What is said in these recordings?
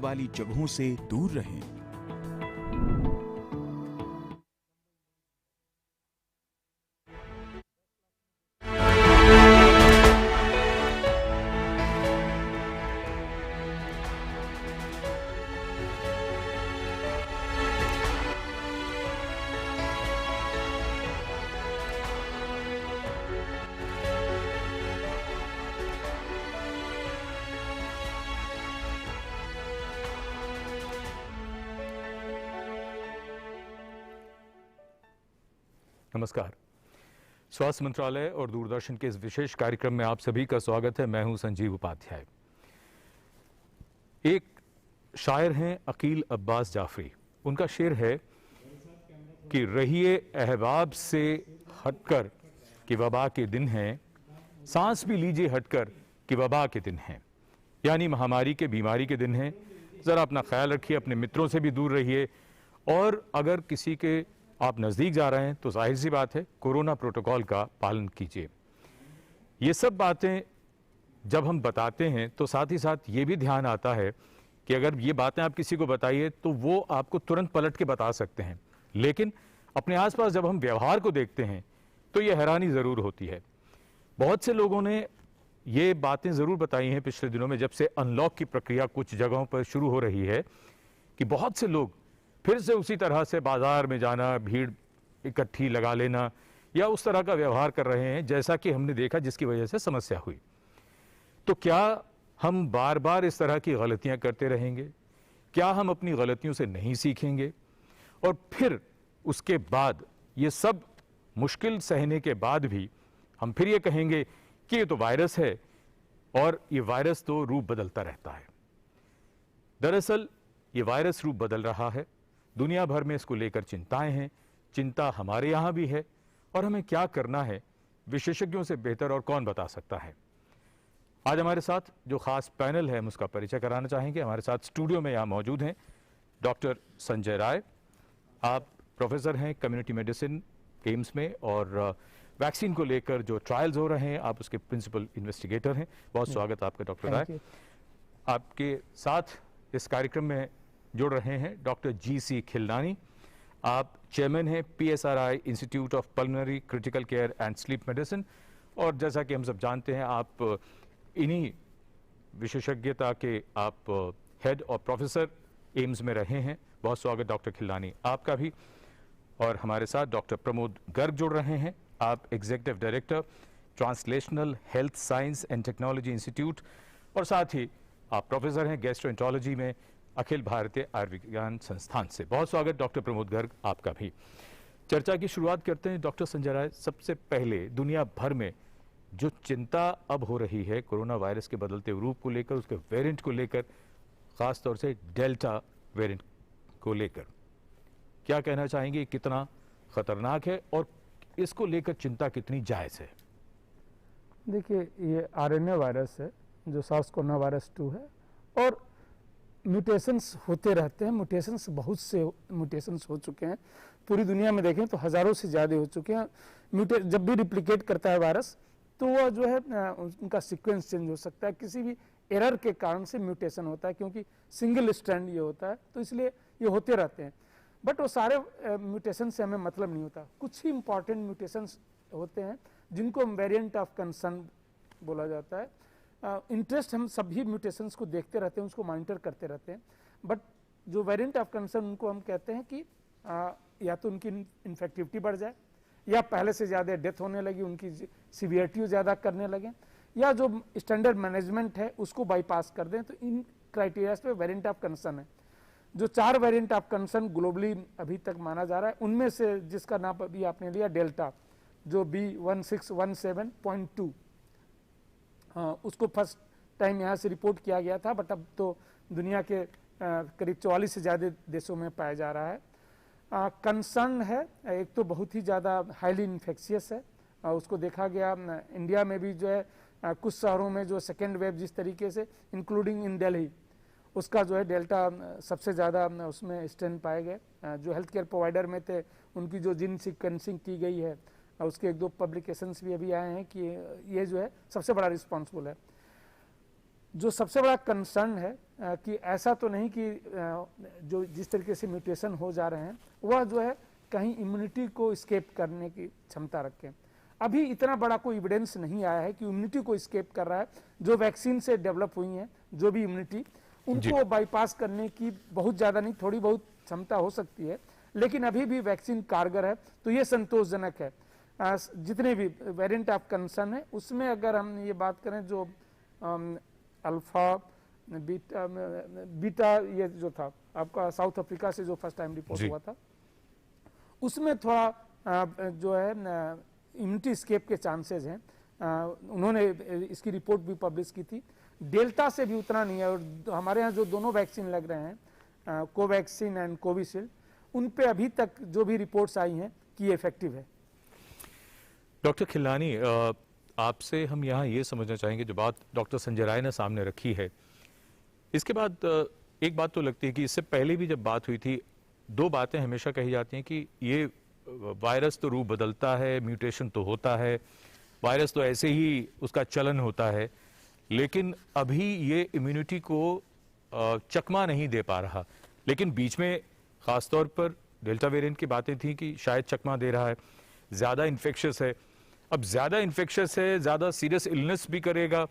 वाली जगहों से दूर रहें। नमस्कार। स्वास्थ्य मंत्रालय और दूरदर्शन के इस विशेष कार्यक्रम में आप सभी का स्वागत है। मैं हूं संजीव उपाध्याय। एक शायर हैं अकील अब्बास जाफरी। उनका शेर है कि रहिए अहबाब से हटकर कि वबा के दिन हैं, सांस भी लीजिए हटकर कि वबा के दिन हैं। यानी महामारी के, बीमारी के दिन हैं। ज़रा अपना ख्याल रखिए, अपने मित्रों से भी दूर रहिए, और अगर किसी के आप नज़दीक जा रहे हैं तो जाहिर सी बात है कोरोना प्रोटोकॉल का पालन कीजिए। ये सब बातें जब हम बताते हैं तो साथ ही साथ ये भी ध्यान आता है कि अगर ये बातें आप किसी को बताइए तो वो आपको तुरंत पलट के बता सकते हैं, लेकिन अपने आसपास जब हम व्यवहार को देखते हैं तो ये हैरानी ज़रूर होती है। बहुत से लोगों ने ये बातें ज़रूर बताई हैं पिछले दिनों में, जब से अनलॉक की प्रक्रिया कुछ जगहों पर शुरू हो रही है, कि बहुत से लोग फिर से उसी तरह से बाजार में जाना, भीड़ इकट्ठी लगा लेना या उस तरह का व्यवहार कर रहे हैं जैसा कि हमने देखा, जिसकी वजह से समस्या हुई। तो क्या हम बार बार इस तरह की गलतियां करते रहेंगे? क्या हम अपनी गलतियों से नहीं सीखेंगे और फिर उसके बाद ये सब मुश्किल सहने के बाद भी हम फिर ये कहेंगे कि ये तो वायरस है और ये वायरस तो रूप बदलता रहता है? दरअसल ये वायरस रूप बदल रहा है, दुनिया भर में इसको लेकर चिंताएं हैं। चिंता हमारे यहाँ भी है, और हमें क्या करना है विशेषज्ञों से बेहतर और कौन बता सकता है। आज हमारे साथ जो खास पैनल है हम उसका परिचय कराना चाहेंगे। हमारे साथ स्टूडियो में यहाँ मौजूद हैं डॉक्टर संजय राय। आप प्रोफेसर हैं कम्युनिटी मेडिसिन एम्स में, और वैक्सीन को लेकर जो ट्रायल्स हो रहे हैं आप उसके प्रिंसिपल इन्वेस्टिगेटर हैं। बहुत स्वागत आपका डॉक्टर राय। आपके साथ इस कार्यक्रम में जुड़ रहे हैं डॉक्टर जी.सी. खिलनानी। आप चेयरमैन हैं PSRI institute of pulmonary critical care and sleep medicine, और जैसा कि हम सब जानते हैं आप इन्हीं विशेषज्ञता के आप हेड और प्रोफेसर एम्स में रहे हैं। बहुत स्वागत डॉक्टर खिलनानी आपका भी। और हमारे साथ डॉक्टर प्रमोद गर्ग जुड़ रहे हैं। आप executive director translational health science and technology institute, और साथ ही आप प्रोफेसर हैं गैस्ट्रोएंटरोलॉजी में अखिल भारतीय आयुर्विज्ञान संस्थान से। बहुत स्वागत डॉक्टर प्रमोद गर्ग आपका भी। चर्चा की शुरुआत करते हैं डॉक्टर संजय राय। सबसे पहले दुनिया भर में जो चिंता अब हो रही है कोरोना वायरस के बदलते रूप को लेकर, उसके वेरिएंट को लेकर, खासतौर से डेल्टा वेरिएंट को लेकर, क्या कहना चाहेंगे? कितना खतरनाक है और इसको लेकर चिंता कितनी जायज़ है? देखिए, ये RNA वायरस है जो SARS-CoV-2 है, और म्यूटेशंस होते रहते हैं। म्यूटेशंस बहुत से म्यूटेशंस हो चुके हैं पूरी दुनिया में, देखें तो हज़ारों से ज़्यादा हो चुके हैं। जब भी रिप्लिकेट करता है वायरस तो वह जो है उनका सीक्वेंस चेंज हो सकता है, किसी भी एरर के कारण से म्यूटेशन होता है, क्योंकि सिंगल स्ट्रैंड ये होता है, तो इसलिए ये होते रहते हैं। बट वो सारे म्यूटेशन से हमें मतलब नहीं होता। कुछ ही इंपॉर्टेंट म्यूटेशंस होते हैं जिनको वेरिएंट ऑफ कंसर्न बोला जाता है। इंटरेस्ट हम सभी म्यूटेशंस को देखते रहते हैं, उसको मॉनिटर करते रहते हैं, बट जो वेरिएंट ऑफ कंसर्न उनको हम कहते हैं कि या तो उनकी इन्फेक्टिविटी बढ़ जाए, या पहले से ज़्यादा डेथ होने लगी, उनकी सीवियरिटी ज़्यादा करने लगे, या जो स्टैंडर्ड मैनेजमेंट है उसको बाईपास कर दें। तो इन क्राइटेरियाज पे वेरिएंट ऑफ कंसर्न है। जो 4 वेरिएंट ऑफ कंसर्न ग्लोबली अभी तक माना जा रहा है, उनमें से जिसका नाम अभी आपने लिया डेल्टा, जो B1617.2, उसको फर्स्ट टाइम यहाँ से रिपोर्ट किया गया था, बट अब तो दुनिया के करीब 44 से ज़्यादा देशों में पाया जा रहा है। कंसर्न है, एक तो बहुत ही ज़्यादा हाईली इन्फेक्शियस है, उसको देखा गया इंडिया में भी जो है कुछ शहरों में जो सेकेंड वेव जिस तरीके से, इंक्लूडिंग इन दिल्ली, उसका जो है डेल्टा सबसे ज़्यादा उसमें स्ट्रेन पाए गए। जो हेल्थ केयर प्रोवाइडर में थे उनकी जो जीन सीक्वेंसिंग की गई है, उसके 1-2 पब्लिकेशंस भी अभी आए हैं कि ये जो है सबसे बड़ा रिस्पॉन्सिबल है। जो सबसे बड़ा कंसर्न है कि ऐसा तो नहीं कि जो जिस तरीके से म्यूटेशन हो जा रहे हैं वह जो है कहीं इम्यूनिटी को स्केप करने की क्षमता रखें। अभी इतना बड़ा कोई एविडेंस नहीं आया है कि इम्यूनिटी को स्केप कर रहा है। जो वैक्सीन से डेवलप हुई हैं जो भी इम्यूनिटी, उनको बाईपास करने की बहुत ज़्यादा नहीं, थोड़ी बहुत क्षमता हो सकती है, लेकिन अभी भी वैक्सीन कारगर है, तो ये संतोषजनक है। जितने भी वेरिएंट ऑफ कंसर्न है उसमें अगर हम ये बात करें जो अल्फा बीटा ये जो था आपका साउथ अफ्रीका से जो फर्स्ट टाइम रिपोर्ट हुआ था, उसमें थोड़ा जो है इम्यूनिटी स्केप के चांसेस हैं। उन्होंने इसकी रिपोर्ट भी पब्लिश की थी। डेल्टा से भी उतना नहीं है। और हमारे यहाँ जो दोनों वैक्सीन लग रहे हैं, कोवैक्सीन एंड कोविशील्ड, उन पे अभी तक जो भी रिपोर्ट्स आई हैं कि ये इफेक्टिव है। डॉक्टर खिलनानी, आपसे हम यहाँ ये समझना चाहेंगे, जो बात डॉक्टर संजय राय ने सामने रखी है, इसके बाद एक बात तो लगती है कि इससे पहले भी जब बात हुई थी, दो बातें हमेशा कही जाती हैं कि ये वायरस तो रूप बदलता है, म्यूटेशन तो होता है, वायरस तो ऐसे ही उसका चलन होता है, लेकिन अभी ये इम्यूनिटी को चकमा नहीं दे पा रहा। लेकिन बीच में खासतौर पर डेल्टा वेरिएंट की बातें थी कि शायद चकमा दे रहा है, ज़्यादा इन्फेक्शस है। अब ज़्यादा इन्फेक्शस है, ज़्यादा सीरियस इलनेस भी करेगा,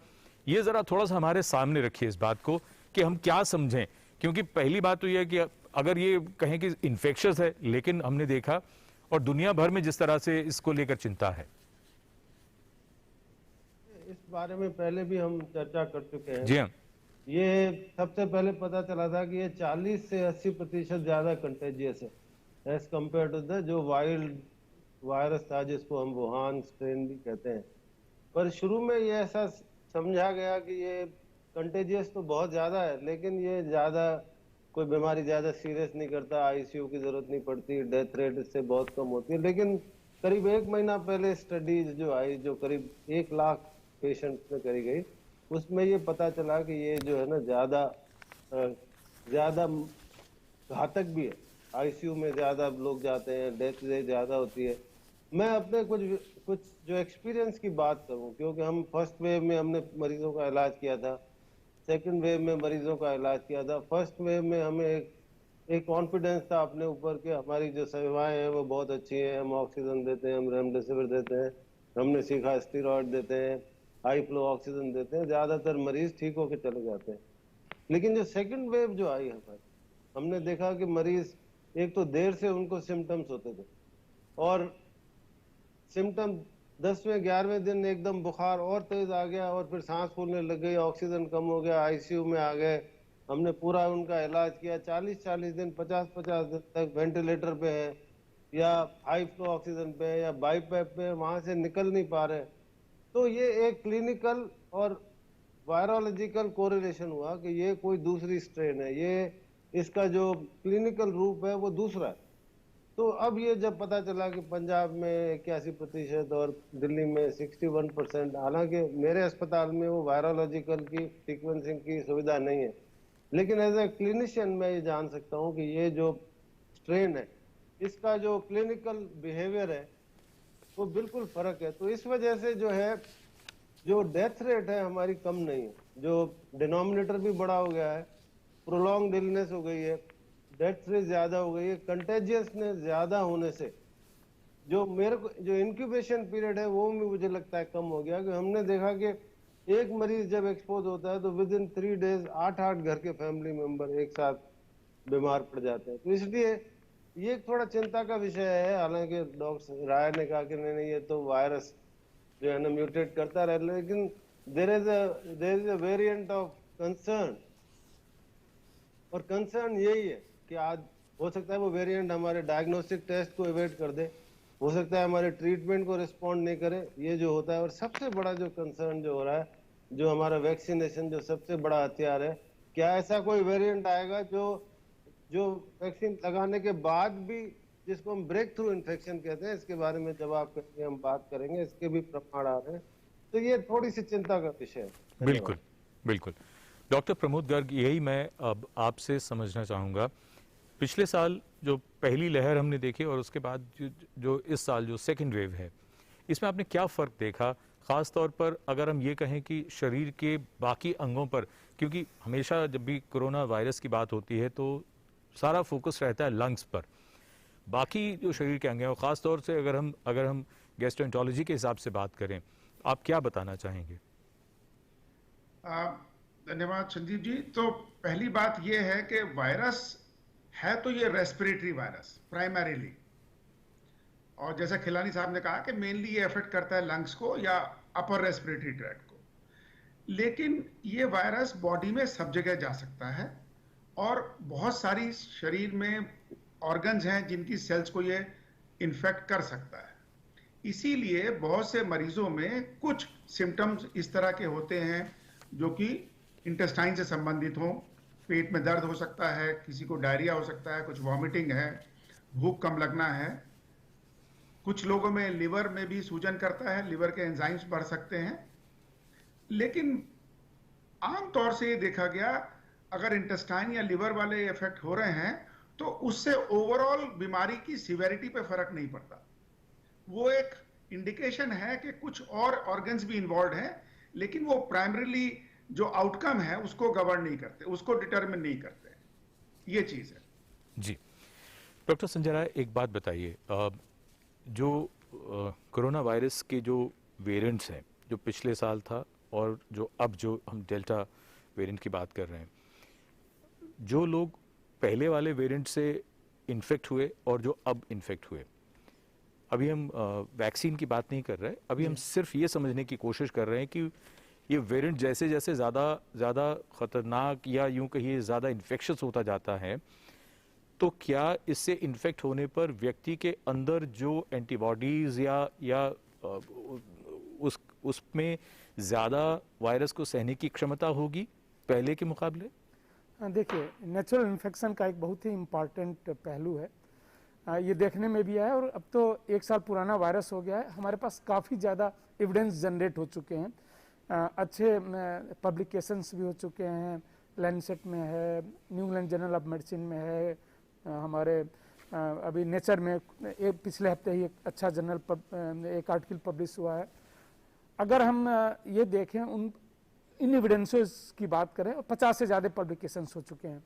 ये ज़रा थोड़ा सा हमारे सामने रखिए इस बात को कि हम क्या समझें। क्योंकि पहली बात तो यह है कि अगर ये कहें कि इन्फेक्शस है, लेकिन हमने देखा और दुनिया भर में जिस तरह से इसको लेकर चिंता है, इस बारे में पहले भी हम चर्चा कर चुके हैं। जी हाँ, ये सबसे पहले पता चला था कि ये 40 से 80% ज्यादा कंटेजियस है एज कम्पेयर टू द जो वाइल्ड वायरस था जिसको हम वुहान स्ट्रेन भी कहते हैं। पर शुरू में ये ऐसा समझा गया कि ये कंटेजियस तो बहुत ज्यादा है, लेकिन ये ज्यादा कोई बीमारी ज्यादा सीरियस नहीं करता, आईसीयू की जरूरत नहीं पड़ती, डेथ रेट इससे बहुत कम होती है। लेकिन करीब 1 महीना पहले स्टडीज जो आई, जो करीब 1 लाख पेशेंट में करी गई, उसमें ये पता चला कि ये जो है ना ज्यादा घातक भी है। आईसीयू में ज्यादा लोग जाते हैं, डेथ रेट ज्यादा होती है। मैं अपने कुछ जो एक्सपीरियंस की बात करूं, क्योंकि हम फर्स्ट वेव में हमने मरीजों का इलाज किया था, सेकंड वेव में मरीजों का इलाज किया था। फर्स्ट वेव में हमें एक कॉन्फिडेंस था अपने ऊपर कि हमारी जो सेवाएं हैं वो बहुत अच्छी हैं, हम ऑक्सीजन देते हैं, हम रेमडेसिविर देते हैं, हमने सीखा स्टीरॉयड देते हैं, हाई फ्लो ऑक्सीजन देते हैं, ज्यादातर मरीज ठीक होकर चले जाते हैं। लेकिन जो सेकंड वेव जो आई है, हमने देखा कि मरीज एक तो देर से उनको सिम्टम्स होते थे, और सिम्टम 10वें 11वें दिन एकदम बुखार और तेज आ गया, और फिर सांस फूलने लग गई, ऑक्सीजन कम हो गया, आईसीयू में आ गए। हमने पूरा उनका इलाज किया, 40-40 दिन 50-50 दिन तक वेंटिलेटर पे है या हाई फ्लो ऑक्सीजन पे है या बाईपैप पे, वहां से निकल नहीं पा रहे। तो ये एक क्लिनिकल और वायरोलॉजिकल कोरिलेशन हुआ कि ये कोई दूसरी स्ट्रेन है, ये इसका जो क्लिनिकल रूप है वो दूसरा है। तो अब ये जब पता चला कि पंजाब में 81% और दिल्ली में 61%, हालांकि मेरे अस्पताल में वो वायरोलॉजिकल की सीक्वेंसिंग की सुविधा नहीं है, लेकिन एज ए क्लिनिशियन मैं ये जान सकता हूँ कि ये जो स्ट्रेन है इसका जो क्लिनिकल बिहेवियर है वो बिल्कुल फर्क है। तो इस वजह से जो है जो डेथ रेट है हमारी कम नहीं है, जो डिनोमिनेटर भी बड़ा हो गया है, प्रोलॉन्ग इलनेस हो गई है, डेथ रेट ज्यादा हो गई है, कंटेजियसनेस ज्यादा होने से जो इंक्यूबेशन पीरियड है वो भी मुझे लगता है कम हो गया। कि हमने देखा कि एक मरीज जब एक्सपोज होता है तो विद इन 3 डेज 8-8 घर के फैमिली मेंबर एक साथ बीमार पड़ जाते हैं। तो इसलिए ये थोड़ा चिंता का विषय है। हालांकि डॉक्टर राय ने कहा कि नहीं ये तो वायरस जो है ना म्यूटेट करता रहे, लेकिन there is a variant of concern, और कंसर्न यही है कि आज हो सकता है वो वेरिएंट हमारे डायग्नोस्टिक टेस्ट को एवेट कर दे, हो सकता है हमारे ट्रीटमेंट को रिस्पॉन्ड नहीं करे, ये जो होता है। और सबसे बड़ा जो कंसर्न जो हो रहा है, जो हमारा वैक्सीनेशन जो सबसे बड़ा हथियार है, क्या ऐसा कोई वेरिएंट आएगा जो वैक्सीन लगाने के बाद भी, जिसको हम ब्रेक थ्रू इन्फेक्शन कहते हैं, इसके बारे में जब आप कहेंगे हम बात करेंगे, इसके भी प्रमाण आ रहे हैं। तो ये थोड़ी सी चिंता का विषय है। बिल्कुल बिल्कुल। डॉक्टर प्रमोद गर्ग, यही मैं अब आपसे समझना चाहूँगा, पिछले साल जो पहली लहर हमने देखी और उसके बाद जो इस साल जो सेकंड वेव है, इसमें आपने क्या फ़र्क देखा, ख़ास तौर पर अगर हम ये कहें कि शरीर के बाकी अंगों पर, क्योंकि हमेशा जब भी कोरोना वायरस की बात होती है तो सारा फोकस रहता है लंग्स पर, बाकी जो शरीर के अंग हैं, और ख़ास तौर से अगर हम गैस्ट्रोएंटरोलॉजी के हिसाब से बात करें, आप क्या बताना चाहेंगे? धन्यवाद संजीव जी। तो पहली बात यह है कि वायरस है तो ये रेस्पिरेटरी वायरस प्राइमरीली, और जैसा खिलानी साहब ने कहा कि मेनली ये अफेक्ट करता है लंग्स को या अपर रेस्पिरेटरी ट्रैक्ट को, लेकिन ये वायरस बॉडी में सब जगह जा सकता है और बहुत सारी शरीर में ऑर्गन्स हैं जिनकी सेल्स को ये इन्फेक्ट कर सकता है। इसीलिए बहुत से मरीजों में कुछ सिम्टम्स इस तरह के होते हैं जो कि इंटेस्टाइन से संबंधित हों। पेट में दर्द हो सकता है, किसी को डायरिया हो सकता है, कुछ वॉमिटिंग है, भूख कम लगना है, कुछ लोगों में लिवर में भी सूजन करता है, लिवर के एंजाइम्स बढ़ सकते हैं। लेकिन आमतौर से ये देखा गया अगर इंटेस्टाइन या लिवर वाले इफेक्ट हो रहे हैं तो उससे ओवरऑल बीमारी की सिवेरिटी पे फर्क नहीं पड़ता। वो एक इंडिकेशन है कि कुछ और ऑर्गन्स भी इन्वॉल्व हैं, लेकिन वो प्राइमरीली जो आउटकम है उसको गवर्न नहीं करते, उसको डिटरमिन नहीं करते। ये चीज है जी। डॉक्टर संजय राय, एक बात बताइए, जो कोरोना वायरस के जो वेरिएंट्स हैं, जो पिछले साल था और जो अब जो हम डेल्टा वेरिएंट की बात कर रहे हैं, जो लोग पहले वाले वेरिएंट से इन्फेक्ट हुए और जो अब इन्फेक्ट हुए, अभी हम वैक्सीन की बात नहीं कर रहे, अभी हम सिर्फ ये समझने की कोशिश कर रहे हैं कि ये वेरिएंट जैसे जैसे ज़्यादा ख़तरनाक या यूं कहिए ज़्यादा इन्फेक्शस होता जाता है, तो क्या इससे इन्फेक्ट होने पर व्यक्ति के अंदर जो एंटीबॉडीज़ या उसमें ज़्यादा वायरस को सहने की क्षमता होगी पहले के मुकाबले? देखिए, नेचुरल इन्फेक्शन का एक बहुत ही इम्पॉर्टेंट पहलू है, ये देखने में भी आया और अब तो 1 साल पुराना वायरस हो गया है। हमारे पास काफ़ी ज़्यादा एविडेंस जनरेट हो चुके हैं, अच्छे पब्लिकेशंस भी हो चुके हैं, लैंसेट में है, new England journal of medicine में है, हमारे अभी नेचर में पिछले हफ्ते ही एक अच्छा एक आर्टिकल पब्लिश हुआ है। अगर हम ये देखें इन एविडेंसेस की बात करें, 50 से ज़्यादा पब्लिकेशंस हो चुके हैं,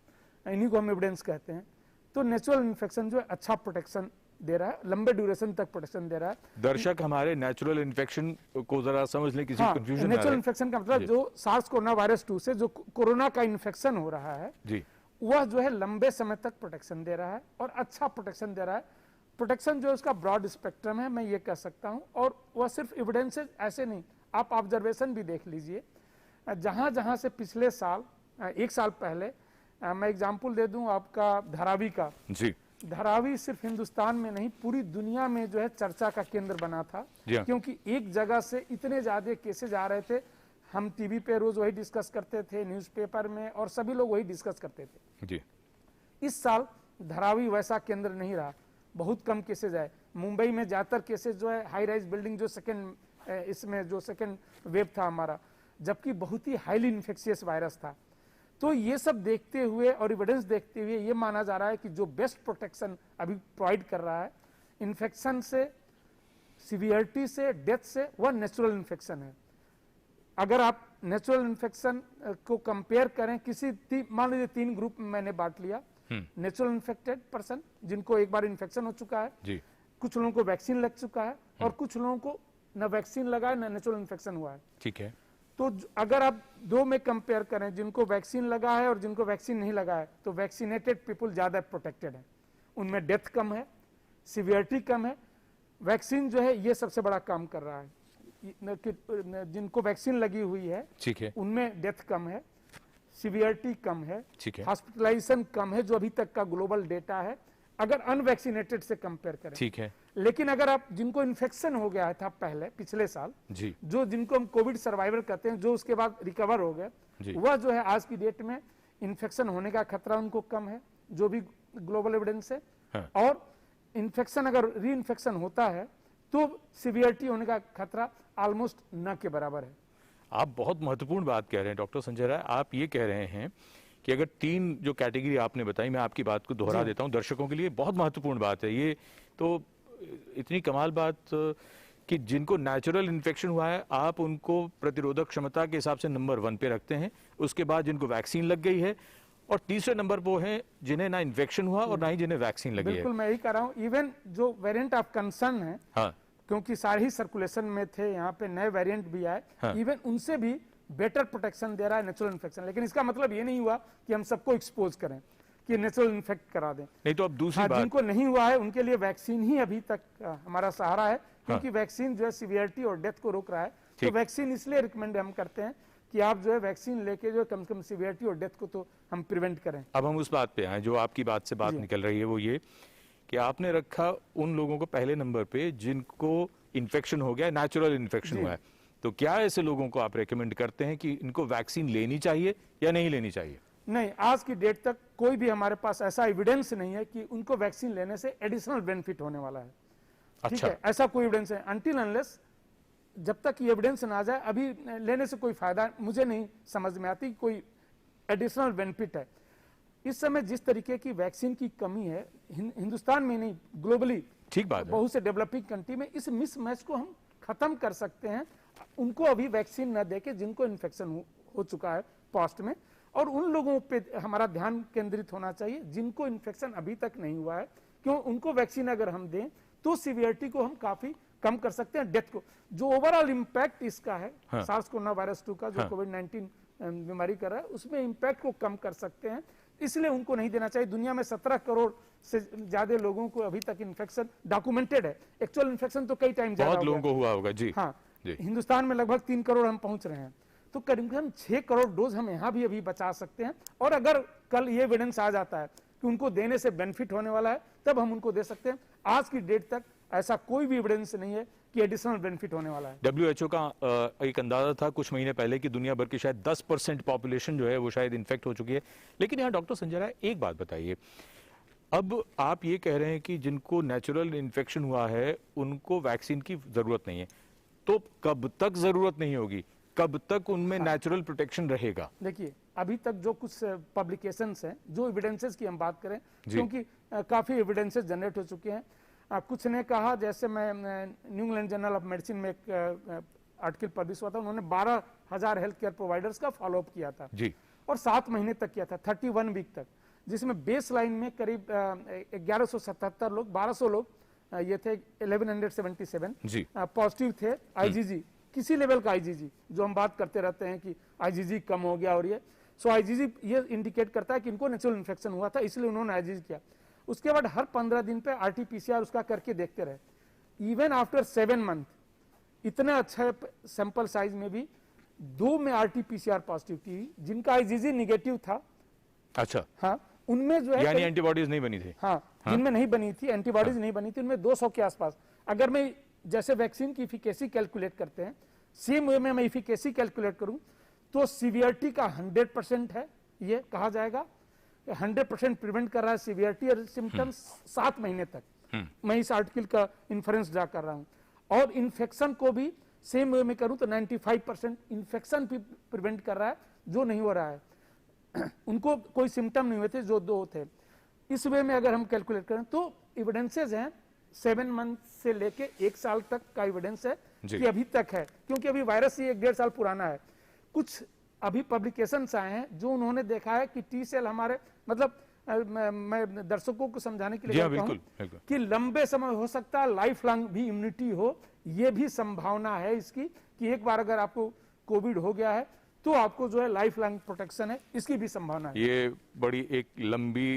इन्हीं को हम एविडेंस कहते हैं। तो नेचुरल इन्फेक्शन जो है अच्छा प्रोटेक्शन दे रहा है, लंबे ड्यूरेशन तक प्रोटेक्शन दे रहा है। दर्शक हमारे नेचुरल इन्फेक्शन को जरा समझ लें, किसी कंफ्यूजन नेचुरल इन्फेक्शन का मतलब जो सार्स कोरोना वायरस 2 से जो कोरोना का इन्फेक्शन हो रहा है जी, वह जो है लंबे समय तक प्रोटेक्शन दे रहा है और अच्छा प्रोटेक्शन दे रहा है। प्रोटेक्शन जो है उसका ब्रॉड स्पेक्ट्रम है, मैं ये कह सकता हूँ, और वह सिर्फ एविडेंसेस ऐसे नहीं, आप ऑब्जर्वेशन भी देख लीजिए। जहाँ जहाँ से पिछले साल 1 साल पहले, मैं एग्जाम्पल दे दूं आपका धारावी का जी। धारावी सिर्फ हिंदुस्तान में नहीं पूरी दुनिया में जो है चर्चा का केंद्र बना था, क्योंकि एक जगह से इतने ज्यादा केसेज आ रहे थे। हम टीवी पे रोज वही डिस्कस करते थे, न्यूज़पेपर में, और सभी लोग वही डिस्कस करते थे जी। इस साल धारावी वैसा केंद्र नहीं रहा, बहुत कम केसेज आए। मुंबई में ज्यादातर केसेज जो है हाई राइज बिल्डिंग, जो इसमें जो सेकेंड वेव था हमारा, जबकि बहुत ही हाईली इन्फेक्शियस वायरस था। तो ये सब देखते हुए और एविडेंस देखते हुए ये माना जा रहा है कि जो बेस्ट प्रोटेक्शन अभी प्रोवाइड कर रहा है इन्फेक्शन से, सीवियरिटी से, डेथ से, वह नेचुरल इन्फेक्शन है। अगर आप नेचुरल इन्फेक्शन को कंपेयर करें, मान लीजिए 3 ग्रुप में मैंने बांट लिया। नेचुरल इन्फेक्टेड पर्सन जिनको एक बार इन्फेक्शन हो चुका है जी। कुछ लोगों को वैक्सीन लग चुका है और कुछ लोगों को न वैक्सीन लगा है न नेचुरल इन्फेक्शन हुआ है, ठीक है। तो अगर आप 2 में कंपेयर करें, जिनको वैक्सीन लगा है और जिनको वैक्सीन नहीं लगा है, तो वैक्सीनेटेड पीपल ज्यादा प्रोटेक्टेड है, उनमें डेथ कम है, सीवियरिटी कम है। वैक्सीन जो है ये सबसे बड़ा काम कर रहा है कि जिनको वैक्सीन लगी हुई है, ठीक है, उनमें डेथ कम है, सीवियरिटी कम है, ठीक है, हॉस्पिटलाइजेशन कम है, जो अभी तक का ग्लोबल डेटा है अगर अनवैक्सीनेटेड से कंपेयर करें, ठीक है। लेकिन अगर आप जिनको इन्फेक्शन हो गया था पहले पिछले साल जी, जो जिनको हम कोविड सर्वाइवर कहते हैं, जो उसके बाद रिकवर हो गए, वह जो है आज की डेट में इन्फेक्शन होने का खतरा उनको कम है, जो भी ग्लोबल एविडेंस है। हाँ। और इन्फेक्शन अगर री इन्फेक्शन होता है तो सीवियरिटी होने का खतरा ऑलमोस्ट न के बराबर है। आप बहुत महत्वपूर्ण बात कह रहे हैं डॉक्टर संजय राय। आप ये कह रहे हैं कि अगर 3 जो कैटेगरी आपने बताई, मैं आपकी बात को दोहरा देता हूं दर्शकों के लिए, बहुत महत्वपूर्ण बात है ये। तो इतनी कमाल बात कि जिनको नेचुरल इन्फेक्शन हुआ है आप उनको प्रतिरोधक क्षमता के हिसाब से नंबर 1 पे रखते हैं, उसके बाद जिनको वैक्सीन लग गई है, और तीसरे नंबर पर हैं जिन्हें ना इन्फेक्शन हुआ और ना ही जिन्हें वैक्सीन लगी है। बिल्कुल मैं यही कह रहा हूँ, इवन जो वेरिएंट ऑफ कंसर्न है, हाँ, क्योंकि सारे ही सर्कुलेशन में थे, यहाँ पे नए वेरिएंट भी आए, हाँ। इवन उनसे भी बेटर प्रोटेक्शन दे रहा है नेचुरल इन्फेक्शन। लेकिन इसका मतलब ये नहीं हुआ कि हम सबको एक्सपोज करें, कि नेचुरल इन्फेक्ट करा दें। नहीं तो अब दूसरी बात, जिनको नहीं हुआ है उनके लिए वैक्सीन ही अभी तक हमारा सहारा है, क्योंकि वैक्सीन जो है सीवियरिटी और डेथ को रोक रहा है। तो वैक्सीन इसलिए रिकमेंड हम करते हैं कि आप जो है वैक्सीन लेके जो कम से कम सीवियरिटी और डेथ को तो हम प्रिवेंट करें। अब हम उस बात पे आए जो आपकी बात से बात निकल रही है, वो ये कि आपने रखा उन लोगों को पहले नंबर पे जिनको इन्फेक्शन हो गया, नेचुरल इन्फेक्शन हुआ है। तो क्या ऐसे लोगों को आप रेकमेंड करते हैं कि इनको वैक्सीन लेनी चाहिए या नहीं लेनी चाहिए? नहीं, आज की डेट तक कोई भी हमारे पास ऐसा एविडेंस नहीं है कि उनको वैक्सीन लेने से एडिशनल बेनिफिट होने वाला है। ठीक अच्छा। है, ऐसा कोई एविडेंस है। अनटिल अनलेस जब तक ये एविडेंस ना आ जाए, अभी लेने से कोई फायदा मुझे नहीं समझ में आती कोई एडिशनल बेनिफिट है। इस समय जिस तरीके की वैक्सीन की कमी है, हिंदुस्तान में नहीं ग्लोबली ठीक बात है। बहुत से डेवलपिंग कंट्री में, इस मिसमैच को हम खत्म कर सकते हैं। उनको अभी वैक्सीन न देके जिनको इन्फेक्शन हो चुका है पास्ट में, और उन लोगों पे हमारा ध्यान केंद्रित होना चाहिए जिनको इन्फेक्शन अभी तक नहीं हुआ है। क्यों? उनको वैक्सीन अगर हम दें तो सीवियरिटी को हम काफी कम कर सकते हैं, डेथ को। जो ओवरऑल इम्पैक्ट इसका है, हाँ। सार्स कोरोना वायरस 2 का जो कोविड-19 बीमारी कर रहा है, उसमें इम्पैक्ट को कम कर सकते हैं। इसलिए उनको नहीं देना चाहिए। दुनिया में 17 करोड़ से ज्यादा लोगों को अभी तक इन्फेक्शन डॉक्यूमेंटेड है। एक्चुअल इन्फेक्शन तो कई टाइम ज्यादा बहुत लोगों को हुआ होगा जी। हाँ जी। हिंदुस्तान में लगभग 3 करोड़ हम पहुंच रहे हैं, तो करीबन 6 करोड़ डोज हम यहाँ भी अभी बचा सकते हैं। और अगर कल ये एविडेंस आ जाता है कि उनको देने से बेनिफिट होने वाला है, तब हम उनको दे सकते हैं। आज की डेट तक ऐसा कोई भी एविडेंस नहीं है कि एडिशनल बेनिफिट होने वाला है। WHO का एक अंदाजा था कुछ महीने पहले कि दुनिया भर की शायद 10% पॉपुलेशन जो है वो शायद इन्फेक्ट हो चुकी है। लेकिन यहाँ डॉक्टर संजय राय एक बात बताइए, अब आप ये कह रहे हैं कि जिनको नेचुरल इन्फेक्शन हुआ है उनको वैक्सीन की जरूरत नहीं है, तो कब तक जरूरत नहीं होगी? कब तक उनमें नेचुरल प्रोटेक्शन रहेगा? देखिए, अभी तक जो कुछ पब्लिकेशंस हैं, जो एविडेंसेस की हम बात करें, क्योंकि काफी एविडेंसेस जनरेट हो चुके हैं। कुछ ने कहा, जैसे मैं new England journal of medicine में एक आर्टिकल पब्लिश हुआ था, उन्होंने 12,000 हेल्थ केयर प्रोवाइडर्स का फॉलोअप किया था जी, और 7 महीने तक किया था, 31 वीक तक, जिसमें बेस लाइन में करीब 1177 लोग, 1200 लोग ये थे, 1177 जी, पॉजिटिव थे आईजीजी, किसी लेवल का आईजीजी, जो हम बात करते रहते हैं कि आईजीजी कम हो गया और ये, सो आईजीजी ये इंडिकेट करता है कि इनको नेचुरल इन्फेक्शन हुआ था, इसलिए उन्होंने आईजीजी किया। उसके बाद हर 15 दिन पे RT-PCR उसका करके देखते रहे। इवन आफ्टर 7 मंथ, इतना अच्छा सैंपल साइज में भी 2 में RT-PCR पॉजिटिव थी, जिनका आईजीजी निगेटिव था। अच्छा, हाँ, उनमें जो है यानी एंटीबॉडीज नहीं बनी थी। हाँ, जिनमें नहीं बनी थी, एंटीबॉडीज नहीं बनी थी, उनमें 200 के आसपास। अगर मैं जैसे वैक्सीन की इफिकेसी कैलकुलेट करते हैं, सेम वे में मैं इफिकेसी कैलकुलेट करूं तो सीवियरिटी का 100% है, ये कहा जाएगा 100% प्रिवेंट कर रहा है सीवियरिटी और सिम्टम्स 7 महीने तक। मैं इस आर्टिकल का इन्फ्रेंस ड्रा कर रहा हूं। और इन्फेक्शन को भी सेम वे में करूं तो 95% इन्फेक्शन भी प्रिवेंट कर रहा है, जो नहीं हो रहा है। उनको कोई सिम्टम नहीं हुए थे, जो 2 थे। इस वे में अगर हम कैलकुलेट करें तो एविडेंसेस हैं 7 मंथ से लेके 1 साल तक का एविडेंस है कि अभी तक है, क्योंकि अभी वायरस ही 1-1.5 साल पुराना है। कुछ अभी पब्लिकेशंस आए हैं जो उन्होंने देखा है कि टी सेल हमारे, मतलब मैं दर्शकों को समझाने के लिए कहता हूं कि लंबे समय हो सकता है, लाइफ लॉन्ग भी इम्यूनिटी हो, ये भी संभावना है इसकी, कि एक बार अगर आपको कोविड हो गया है तो आपको जो है लाइफ लॉन्ग प्रोटेक्शन है, इसकी भी संभावना है। ये बड़ी एक लंबी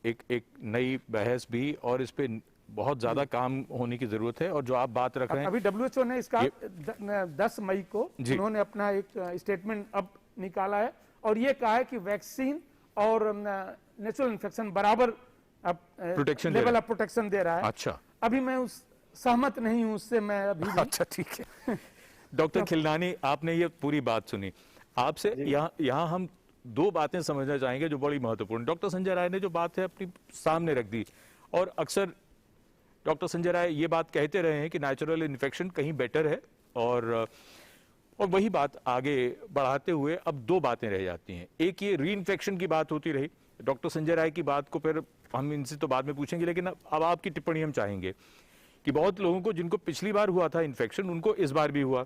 एक नई बहस भी, और इस पे बहुत ज्यादा काम होने की जरूरत है। और जो आप बात रख रहे हैं, अभी WHO ने इसका 10 मई को उन्होंने अपना एक स्टेटमेंट अब निकाला है और ये कहा है कि वैक्सीन और नेचुरल इन्फेक्शन बराबर प्रोटेक्शन लेवल ऑफ प्रोटेक्शन दे रहा है। अच्छा, अभी मैं उस सहमत नहीं हूं उससे, मैं अभी अच्छा ठीक है। डॉक्टर खिलनानी, आपने ये पूरी बात सुनी, आपसे यहाँ हम 2 बातें समझना चाहेंगे जो बड़ी महत्वपूर्ण। डॉक्टर संजय राय ने जो बात है अपनी सामने रख दी, और अक्सर डॉक्टर संजय राय ये बात कहते रहे हैं कि नेचुरल इन्फेक्शन कहीं बेटर है, और वही बात आगे बढ़ाते हुए अब 2 बातें रह जाती हैं। एक ये री इन्फेक्शन की बात होती रही, डॉक्टर संजय राय की बात को फिर हम इनसे तो बाद में पूछेंगे, लेकिन अब आपकी टिप्पणी हम चाहेंगे कि बहुत लोगों को जिनको पिछली बार हुआ था इन्फेक्शन उनको इस बार भी हुआ,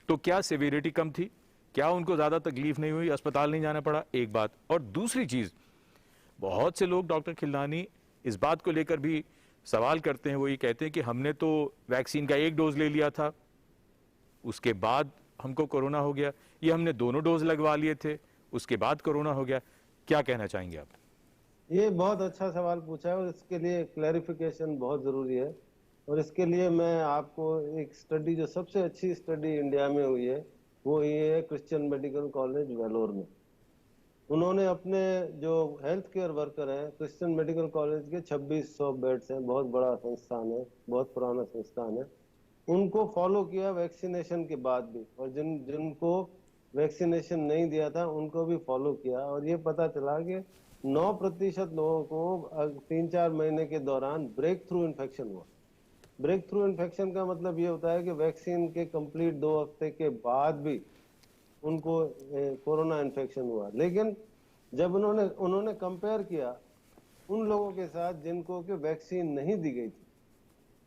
तो क्या सिवियरिटी कम थी, क्या उनको ज़्यादा तकलीफ नहीं हुई, अस्पताल नहीं जाना पड़ा, एक बात। और दूसरी चीज़, बहुत से लोग डॉक्टर खिलनानी इस बात को लेकर भी सवाल करते हैं, वो ये कहते हैं कि हमने तो वैक्सीन का 1 डोज ले लिया था, उसके बाद हमको कोरोना हो गया, ये हमने दोनों डोज लगवा लिए थे, उसके बाद कोरोना हो गया। क्या कहना चाहेंगे आप? ये बहुत अच्छा सवाल पूछा है और इसके लिए क्लैरिफिकेशन बहुत ज़रूरी है। और इसके लिए मैं आपको एक स्टडी, जो सबसे अच्छी स्टडी इंडिया में हुई है, वो ये है क्रिश्चियन मेडिकल कॉलेज वेलोर में। उन्होंने अपने जो हेल्थ केयर वर्कर हैं, क्रिश्चियन मेडिकल कॉलेज के 2600 बेड्स हैं, बहुत बड़ा संस्थान है, बहुत पुराना संस्थान है, उनको फॉलो किया वैक्सीनेशन के बाद भी, और जिनको वैक्सीनेशन नहीं दिया था उनको भी फॉलो किया। और ये पता चला कि 9% लोगों को 3-4 महीने के दौरान ब्रेक थ्रू इन्फेक्शन हुआ। ब्रेक थ्रू इन्फेक्शन का मतलब ये होता है कि वैक्सीन के कंप्लीट 2 हफ्ते के बाद भी उनको कोरोना इन्फेक्शन हुआ। लेकिन जब उन्होंने कंपेयर किया उन लोगों के साथ जिनको कि वैक्सीन नहीं दी गई थी,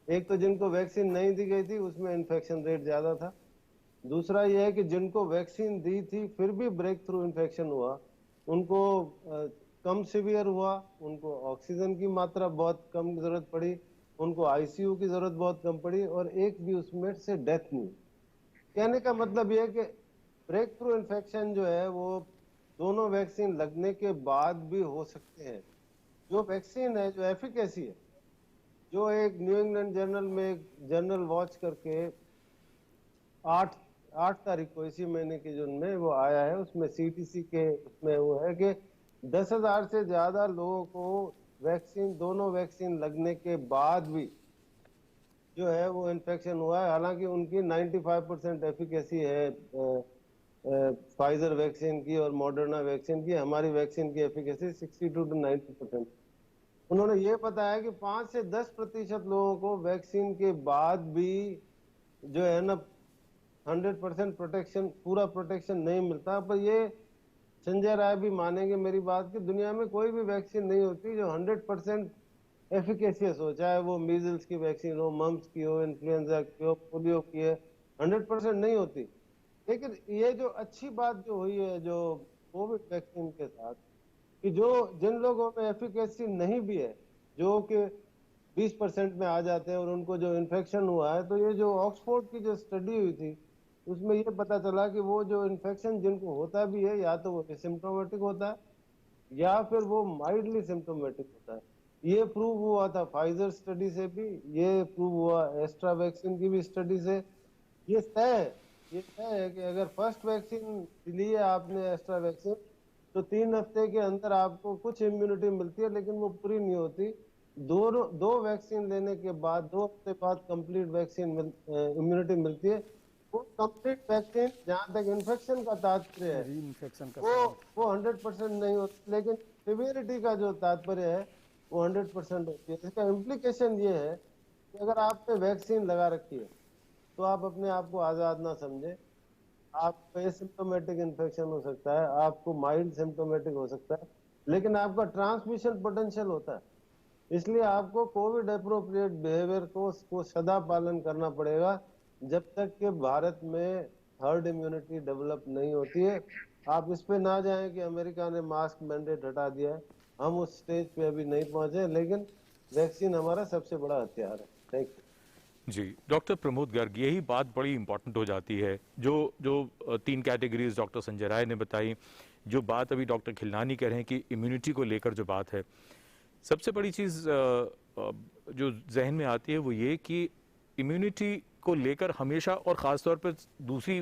एक तो जिनको वैक्सीन नहीं दी गई थी उसमें इन्फेक्शन रेट ज्यादा था, दूसरा ये है कि जिनको वैक्सीन दी थी फिर भी ब्रेक थ्रू इन्फेक्शन हुआ, उनको कम सीवियर हुआ, उनको ऑक्सीजन की मात्रा बहुत कम जरूरत पड़ी, उनको आईसीयू की जरूरत बहुत कम पड़ी, और एक भी उसमें से डेथ नहीं। कहने का मतलब ये है कि ब्रेक थ्रू इन्फेक्शन जो है वो दोनों वैक्सीन लगने के बाद भी हो सकते हैं। जो वैक्सीन है, जो एफिकेसी है, जो एक न्यू इंग्लैंड जर्नल में एक जर्नल वॉच करके 8 तारीख को इसी महीने के जून में वो आया है, उसमें सीटीसी के उसमें वो है कि 10,000 से ज्यादा लोगों को वैक्सीन, दोनों वैक्सीन लगने के बाद भी जो है वो इन्फेक्शन हुआ है। हालांकि उनकी 95% एफिकेसी है फाइजर वैक्सीन की और मॉडर्ना वैक्सीन की। हमारी वैक्सीन की एफिकेसी 62 to 90%। उन्होंने ये बताया कि 5 से 10% लोगों को वैक्सीन के बाद भी जो है ना 100% प्रोटेक्शन, पूरा प्रोटेक्शन नहीं मिलता। पर ये संजय राय भी मानेंगे मेरी बात कि दुनिया में कोई भी वैक्सीन नहीं होती जो 100% एफिकेशियस हो, चाहे वो मीजल्स की वैक्सीन हो, मम्स की हो, इन्फ्लुएंजा की हो, पोलियो की है, 100% नहीं होती। लेकिन ये जो अच्छी बात जो हुई है जो कोविड वैक्सीन के साथ, कि जो जिन लोगों में एफिकेसी नहीं भी है, जो कि 20% में आ जाते हैं और उनको जो इन्फेक्शन हुआ है, तो ये जो ऑक्सफोर्ड की जो स्टडी हुई थी उसमें ये पता चला कि वो जो इन्फेक्शन जिनको होता भी है, या तो वो एसिम्प्टोमेटिक होता है या फिर वो माइल्डली सिम्प्टोमेटिक होता है। ये प्रूव हुआ था फाइजर स्टडी से भी, ये प्रूव हुआ एस्ट्रा वैक्सीन की भी स्टडी से। ये तय है कि अगर फर्स्ट वैक्सीन लिए आपने एस्ट्रा वैक्सीन, तो 3 हफ्ते के अंदर आपको कुछ इम्यूनिटी मिलती है, लेकिन वो पूरी नहीं होती। दो वैक्सीन लेने के बाद 2 हफ्ते बाद कंप्लीट वैक्सीन इम्यूनिटी मिलती है। वो कंप्लीट वैक्सीन, जहाँ तक इन्फेक्शन का तात्पर्य है, इन्फेक्शन का वो 100% नहीं होती, लेकिन सिवियरिटी का जो तात्पर्य है वो 100% होती है। इसका इम्प्लीकेशन ये है कि अगर आपने वैक्सीन लगा रखी है तो आप अपने आप को आज़ाद ना समझे। आपको एसिम्प्टोमेटिक इन्फेक्शन हो सकता है, आपको माइल्ड सिम्प्टोमेटिक हो सकता है, लेकिन आपका ट्रांसमिशन पोटेंशियल होता है। इसलिए आपको कोविड अप्रोप्रिएट बिहेवियर को सदा पालन करना पड़ेगा जब तक कि भारत में हर्ड इम्यूनिटी डेवलप नहीं होती है। आप इस पे ना जाएं कि अमेरिका ने मास्क मैंडेट हटा दिया है, हम उस स्टेज पे अभी नहीं पहुंचे, लेकिन वैक्सीन हमारा सबसे बड़ा हथियार है। थैंक यू जी। डॉक्टर प्रमोद गर्ग, यही बात बड़ी इंपॉर्टेंट हो जाती है, जो 3 कैटेगरीज डॉक्टर संजय राय ने बताई, जो बात अभी डॉक्टर खिलनानी कह रहे हैं कि इम्यूनिटी को लेकर जो बात है, सबसे बड़ी चीज़ जो जहन में आती है वो ये कि इम्यूनिटी को लेकर हमेशा, और ख़ास तौर पर दूसरी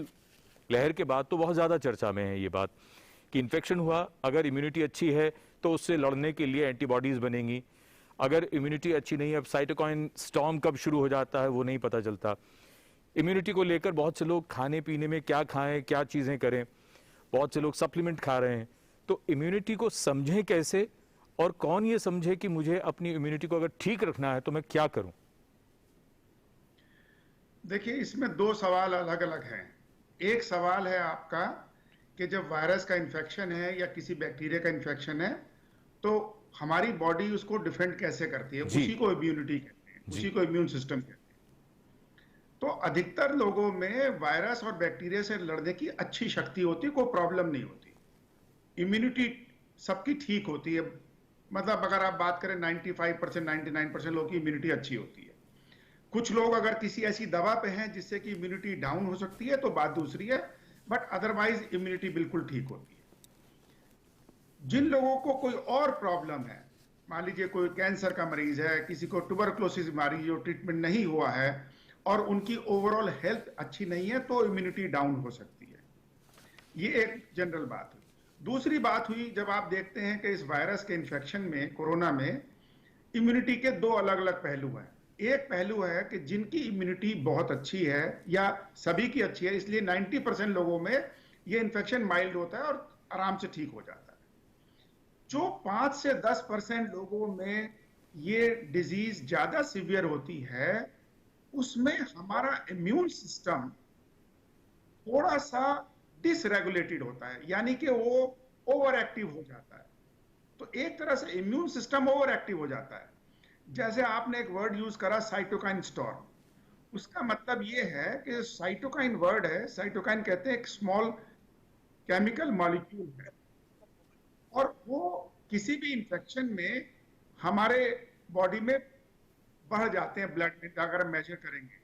लहर के बाद तो बहुत ज़्यादा चर्चा में है ये बात कि इन्फेक्शन हुआ, अगर इम्यूनिटी अच्छी है तो उससे लड़ने के लिए एंटीबॉडीज़ बनेंगी, अगर इम्यूनिटी अच्छी नहीं है, अब साइटोकाइन स्टॉर्म कब शुरू हो जाता है वो नहीं पता चलता। इम्यूनिटी को लेकर बहुत से लोग खाने पीने में क्या खाएं, क्या चीज़ें करें, बहुत से लोग सप्लीमेंट खा रहे हैं। तो इम्यूनिटी को समझें कैसे, और कौन ये समझे कि मुझे अपनी इम्यूनिटी को अगर ठीक रखना है तो मैं क्या करूं? देखिए, इसमें 2 सवाल अलग अलग हैं। एक सवाल है आपका कि जब वायरस का इन्फेक्शन है या किसी बैक्टीरिया का इन्फेक्शन है तो हमारी बॉडी उसको डिफेंड कैसे करती है, उसी को इम्यूनिटी कहते हैं, उसी को इम्यून सिस्टम कहते हैं। तो अधिकतर लोगों में वायरस और बैक्टीरिया से लड़ने की अच्छी शक्ति होती है, कोई प्रॉब्लम नहीं होती, इम्यूनिटी सबकी ठीक होती है। मतलब अगर आप बात करें 95% 99% लोगों की इम्यूनिटी अच्छी होती है। कुछ लोग अगर किसी ऐसी दवा पे हैं जिससे कि इम्यूनिटी डाउन हो सकती है तो बात दूसरी है, बट अदरवाइज इम्यूनिटी बिल्कुल ठीक होती है। जिन लोगों को कोई और प्रॉब्लम है, मान लीजिए कोई कैंसर का मरीज है, किसी को ट्यूबरकुलोसिस बीमारी जो ट्रीटमेंट नहीं हुआ है और उनकी ओवरऑल हेल्थ अच्छी नहीं है, तो इम्यूनिटी डाउन हो सकती है। ये एक जनरल बात हुई। दूसरी बात हुई, जब आप देखते हैं कि इस वायरस के इन्फेक्शन में, कोरोना में, इम्यूनिटी के दो अलग अलग पहलू हैं। एक पहलू है कि जिनकी इम्यूनिटी बहुत अच्छी है या सभी की अच्छी है, इसलिए 90% लोगों में ये इन्फेक्शन माइल्ड होता है और आराम से ठीक हो जाता है। जो 5 से 10% लोगों में ये डिजीज ज्यादा सीवियर होती है, उसमें हमारा इम्यून सिस्टम थोड़ा सा डिसरेगुलेटेड होता है, यानी कि वो ओवर एक्टिव हो जाता है। तो एक तरह से इम्यून सिस्टम ओवर एक्टिव हो जाता है। जैसे आपने एक वर्ड यूज करा साइटोकाइन स्टॉर्म, उसका मतलब ये है कि साइटोकाइन वर्ड है, साइटोकाइन कहते हैं एक स्मॉल केमिकल मॉलिक्यूल है, और वो किसी भी इंफेक्शन में हमारे बॉडी में बढ़ जाते हैं, ब्लड में अगर हम मेजर करेंगे।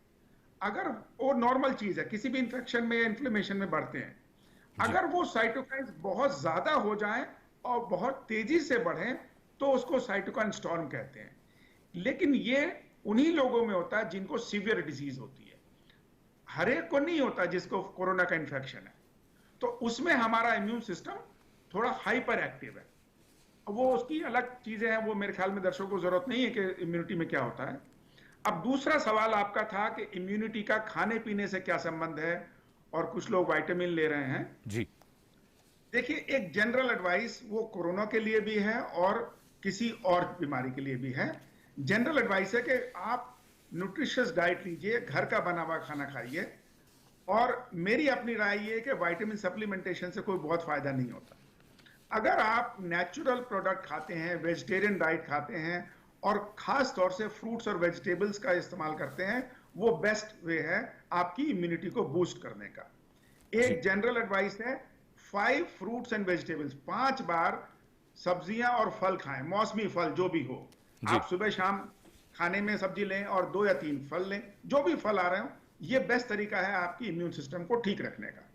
अगर वो नॉर्मल चीज है, किसी भी इंफेक्शन में, इन्फ्लेमेशन में बढ़ते हैं, अगर वो साइटोकाइन्स बहुत ज्यादा हो जाएं और बहुत तेजी से बढ़ें तो उसको साइटोकाइन स्टॉर्म कहते हैं। लेकिन ये उन्हीं लोगों में होता है जिनको सीवियर डिजीज होती है, हर एक को नहीं होता जिसको कोरोना का इन्फेक्शन है। तो उसमें हमारा इम्यून सिस्टम थोड़ा हाइपर एक्टिव है। वो उसकी अलग चीजें हैं, वो मेरे ख्याल में दर्शकों को जरूरत नहीं है कि इम्यूनिटी में क्या होता है। अब दूसरा सवाल आपका था कि इम्यूनिटी का खाने पीने से क्या संबंध है, और कुछ लोग विटामिन ले रहे हैं जी। देखिए, एक जनरल एडवाइस वो कोरोना के लिए भी है और किसी और बीमारी के लिए भी है। जनरल एडवाइस है कि आप न्यूट्रिशियस डाइट लीजिए, घर का बना हुआ खाना खाइए, और मेरी अपनी राय ये है कि विटामिन सप्लीमेंटेशन से कोई बहुत फायदा नहीं होता। अगर आप नेचुरल प्रोडक्ट खाते हैं, वेजिटेरियन डाइट खाते हैं, और खास तौर से फ्रूट्स और वेजिटेबल्स का इस्तेमाल करते हैं, वो बेस्ट वे है आपकी इम्यूनिटी को बूस्ट करने का। एक जनरल एडवाइस है 5 फ्रूट्स एंड वेजिटेबल्स, 5 बार सब्जियां और फल खाएं, मौसमी फल जो भी हो। आप सुबह शाम खाने में सब्जी लें और 2 या 3 फल लें, जो भी फल आ रहे हो। ये बेस्ट तरीका है आपकी इम्यून सिस्टम को ठीक रखने का।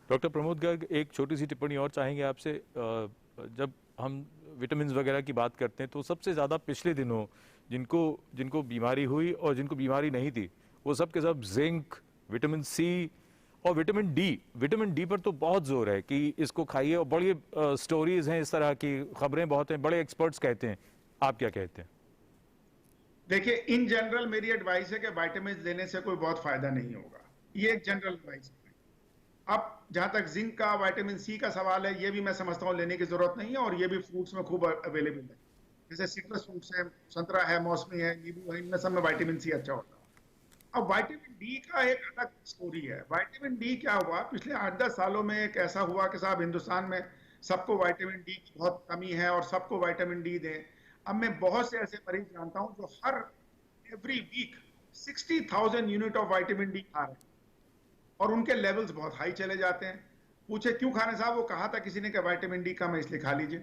डॉक्टर प्रमोद गर्ग, एक छोटी सी टिप्पणी और चाहेंगे आपसे। जब हम विटामिन वगैरह की बात करते हैं तो सबसे ज़्यादा पिछले दिनों जिनको बीमारी हुई और जिनको बीमारी नहीं थी, वो सब के सब जिंक, विटामिन सी और विटामिन डी पर तो बहुत जोर है कि इसको खाइए, और बड़ी स्टोरीज हैं, इस तरह की खबरें बहुत हैं, बड़े एक्सपर्ट्स कहते हैं। आप क्या कहते हैं? देखिए, इन जनरल मेरी एडवाइस है कि विटामिन लेने से कोई बहुत फायदा नहीं होगा। ये एक जनरल एडवाइस है। अब जहां तक जिंक का, विटामिन सी का सवाल है, ये भी मैं समझता हूं लेने की जरूरत नहीं है, और ये भी फ्रूट्स में खूब अवेलेबल है। जैसे सिट्रस फ्रूट्स है, संतरा है, मौसमी है, नींबू है, इनमें सब में विटामिन सी अच्छा होता है। अब विटामिन डी का एक अलग स्टोरी है। विटामिन डी क्या हुआ, पिछले 8-10 सालों में एक ऐसा हुआ कि साहब हिंदुस्तान में सबको विटामिन डी की बहुत कमी है और सबको विटामिन डी दें। अब मैं बहुत से ऐसे मरीज जानता हूं जो हर every week 60,000 unit of vitamin D खा रहे हैं, और उनके लेवल्स बहुत हाई चले जाते हैं। पूछे क्यों खाने साहब, वो कहा था किसी ने कि विटामिन डी कम है इसलिए खा लीजिए।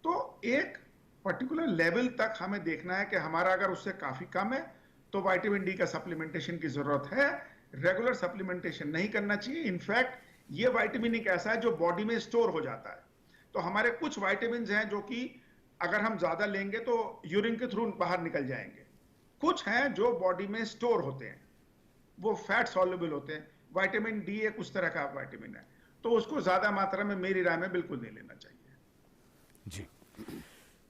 तो एक पर्टिकुलर लेवल तक हमें देखना है कि हमारा अगर उससे काफी कम है तो विटामिन डी का सप्लीमेंटेशन की जरूरत है। रेगुलर सप्लीमेंटेशन नहीं करना चाहिए। इनफैक्ट ये विटामिन एक ऐसा है जो बॉडी में स्टोर हो जाता है। तो हमारे कुछ विटामिन हैं जो कि अगर हम ज्यादा लेंगे तो यूरिन के थ्रू बाहर निकल जाएंगे। कुछ हैं जो बॉडी में स्टोर होते हैं, वो फैट सॉल्युबल होते हैं। विटामिन डी एक उस तरह का विटामिन है, तो उसको ज्यादा मात्रा में मेरी राय में बिल्कुल नहीं लेना चाहिए। जी,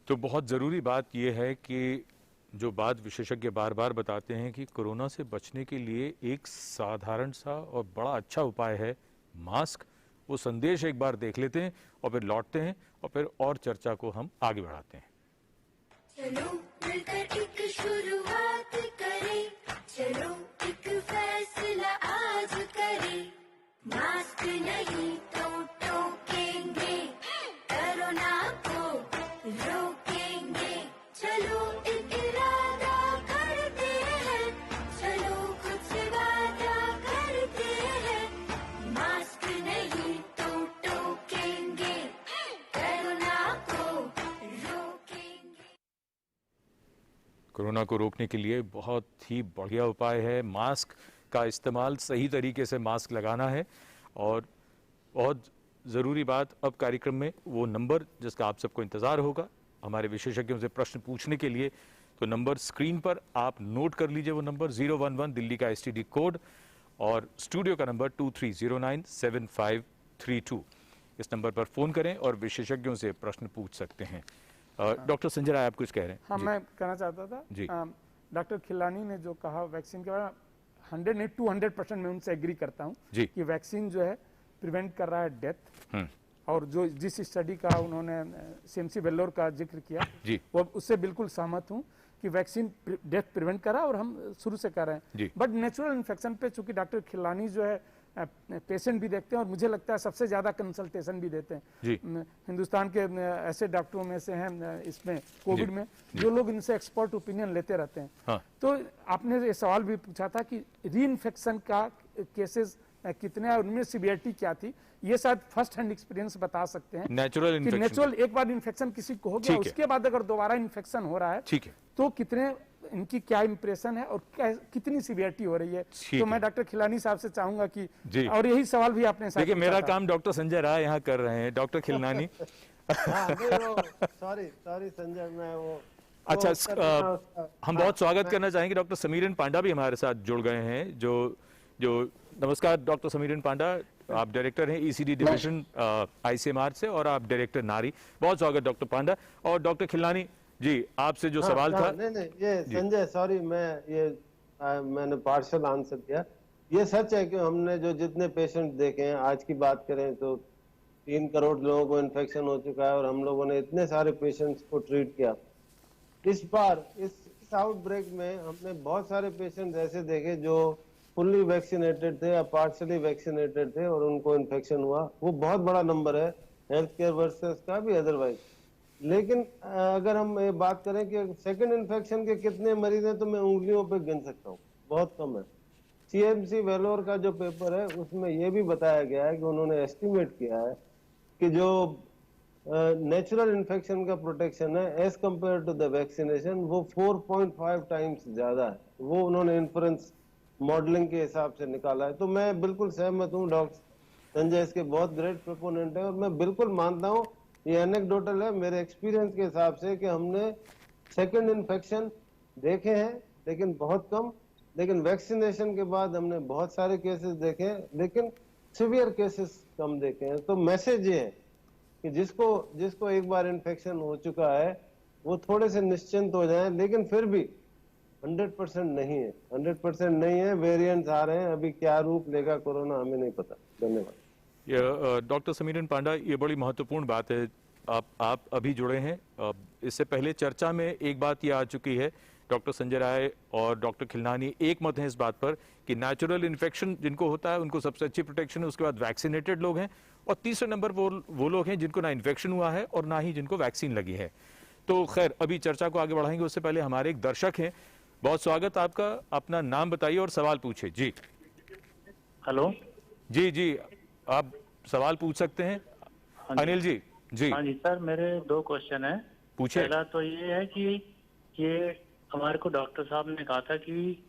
तो बहुत ज़रूरी बात यह है कि जो बात विशेषज्ञ बार बार बताते हैं कि कोरोना से बचने के लिए एक साधारण सा और बड़ा अच्छा उपाय है मास्क। वो संदेश एक बार देख लेते हैं और फिर लौटते हैं और फिर और चर्चा को हम आगे बढ़ाते हैं। चलो मिलकर एक शुरुआत करें, चलो एक फैसला आज करें, मास्क नहीं तो टोकेंगे, कोरोना को रोकेंगे, चलो एक इरादा करते हैं, चलो खुद कोरोना को रोकने के लिए बहुत ही बढ़िया उपाय है मास्क का इस्तेमाल, सही तरीके से मास्क लगाना है। और बहुत ज़रूरी बात, अब कार्यक्रम में वो नंबर जिसका आप सबको इंतज़ार होगा हमारे विशेषज्ञों से प्रश्न पूछने के लिए, तो नंबर स्क्रीन पर आप नोट कर लीजिए। वो नंबर 011 दिल्ली का STD कोड और स्टूडियो का नंबर 23097532। इस नंबर पर फ़ोन करें और विशेषज्ञों से प्रश्न पूछ सकते हैं। डॉक्टर संजय राय, आप कुछ कह रहे हैं? हाँ, जी। मैं कहना चाहता था जी। डॉक्टर खिलानी ने जो कहा वैक्सीन के बारे में 100 नहीं 200% मैं उनसे एग्री करता हूँ जी। कि वैक्सीन जो है प्रिवेंट कर रहा है डेथ। और जो जिस स्टडी का उन्होंने CMC वेल्लोर का जिक्र किया जी। वो उससे बिल्कुल सहमत हूँ कि वैक्सीन डेथ प्रिवेंट कर रहा है और हम शुरू से कर रहे हैं। जी। बट नेचुरल इन्फेक्शन पे चूंकि डॉक्टर खिलानी जो है पेशेंट भी देखते हैं और मुझे लगता है सबसे ज़्यादा कंसल्टेशन भी देते हैं। जी। हिंदुस्तान के ऐसे डॉक्टरों में से हैं इसमें कोविड में जो लोग इनसे एक्सपर्ट ओपिनियन लेते रहते हैं। हाँ। तो आपने ये सवाल भी पूछा था कि री इन्फेक्शन का केसेस कितने और उनमें सीवियरिटी क्या थी, ये शायद फर्स्ट हैंड एक्सपीरियंस बता सकते हैं। नेचुरल कि इन्फेक्शन, नेचुरल एक बार इन्फेक्शन किसी को हो गया, ठीक है। उसके बाद अगर दोबारा इन्फेक्शन हो रहा है ठीक है, तो कितने इनकी क्या इंप्रेशन है और कितनी सीवियरिटी हो रही है। ठीक तो है। मैं डॉक्टर खिलानी साहब से चाहूंगा कि जी। और यही सवाल भी आपने साथ देखिए पूछा मेरा था। काम डॉक्टर संजय राय यहाँ कर रहे हैं, डॉक्टर खिलनानी। सॉरी संजय, मैं वो अच्छा, हम बहुत स्वागत मैं- करना चाहेंगे डॉक्टर समीरन पांडा भी हमारे साथ जुड़ गए हैं। जो नमस्कार डॉक्टर समीरन पांडा, आप डायरेक्टर हैं ECD डिवीजन ICMR से और आप डायरेक्टर नारी। बहुत स्वागत डॉक्टर पांडा। और डॉक्टर खिलनानी जी, आपसे जो सवाल था। नहीं ये संजय, सॉरी मैंने पार्शियल आंसर किया। ये सच है कि हमने जो जितने पेशेंट देखे हैं, आज की बात करें तो 3 करोड़ लोगों को इन्फेक्शन हो चुका है और हम लोगों ने इतने सारे पेशेंट्स को ट्रीट किया। इस बार इस आउटब्रेक में हमने बहुत सारे पेशेंट ऐसे देखे जो फुल्ली वैक्सीनेटेड थे या पार्शियली वैक्सीनेटेड थे और उनको इन्फेक्शन हुआ। वो बहुत बड़ा नंबर है हेल्थ केयर वर्कर्स का भी, अदरवाइज। लेकिन अगर हम ये बात करें कि सेकंड इन्फेक्शन के कितने मरीज हैं तो मैं उंगलियों पे गिन सकता हूँ, बहुत कम है। CMC वेलोर का जो पेपर है उसमें ये भी बताया गया है कि उन्होंने एस्टिमेट किया है कि जो नेचुरल इन्फेक्शन का प्रोटेक्शन है as compare to the vaccination, वो 4.5 टाइम्स ज्यादा है। वो उन्होंने इन्फ्रेंस मॉडलिंग के हिसाब से निकाला है। तो मैं बिल्कुल सहमत हूँ, डॉक्टर संजय इसके बहुत ग्रेट प्रोपोनेंट है और मैं बिल्कुल मानता हूँ, ये एनेक्डोटल है मेरे एक्सपीरियंस के हिसाब से, कि हमने सेकंड इन्फेक्शन देखे हैं लेकिन बहुत कम, लेकिन वैक्सीनेशन के बाद हमने बहुत सारे केसेस देखे हैं लेकिन सिवियर केसेस कम देखे हैं। तो मैसेज ये है कि जिसको एक बार इन्फेक्शन हो चुका है वो थोड़े से निश्चिंत हो जाएं, लेकिन फिर भी 100% नहीं है, 100% नहीं है। वेरिएंट्स आ रहे हैं, अभी क्या रूप लेगा कोरोना हमें नहीं पता। धन्यवाद। डॉक्टर समीरन पांडा, ये बड़ी महत्वपूर्ण बात है, आप अभी जुड़े हैं। इससे पहले चर्चा में एक बात ये आ चुकी है, डॉक्टर संजय राय और डॉक्टर खिलनानी एक मत हैं इस बात पर कि नेचुरल इन्फेक्शन जिनको होता है उनको सबसे अच्छी प्रोटेक्शन है, उसके बाद वैक्सीनेटेड लोग हैं और तीसरे नंबर वो लोग हैं जिनको ना इन्फेक्शन हुआ है और ना ही जिनको वैक्सीन लगी है। तो खैर अभी चर्चा को आगे बढ़ाएंगे, उससे पहले हमारे एक दर्शक हैं। बहुत स्वागत आपका, अपना नाम बताइए और सवाल पूछिए। जी हेलो। जी, आप सवाल पूछ सकते हैं। हाँ जी। अनिल जी। जी हाँ जी सर, मेरे 2 क्वेश्चन है। पूछिए। पहला तो ये है कि ये हमारे को डॉक्टर साहब ने कहा था कि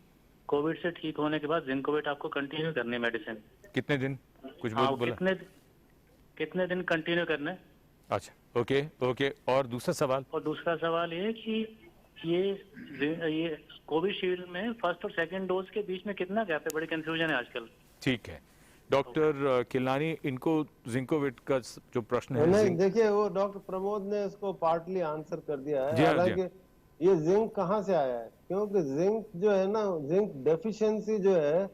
कोविड से ठीक होने के बाद जिंकोवेट आपको कंटिन्यू करनी है मेडिसिन। कितने दिन कुछ हाँ, बोला? कितने दिन कंटिन्यू करने। अच्छा, ओके। और दूसरा सवाल? और दूसरा सवाल ये कि ये कोविशील्ड में फर्स्ट और सेकंड डोज के बीच में कितना गैप है? बड़ी कंफ्यूजन है आजकल। ठीक है डॉक्टर खिलनानी, इनको जिंकोविट का जो प्रश्न है। नहीं, देखिए वो डॉक्टर प्रमोद ने इसको पार्टली आंसर कर दिया है। जी हाँ, हालांकि ये जिंक कहाँ से आया है, क्योंकि जिंक जो है ना, जिंक डेफिशिएंसी जो है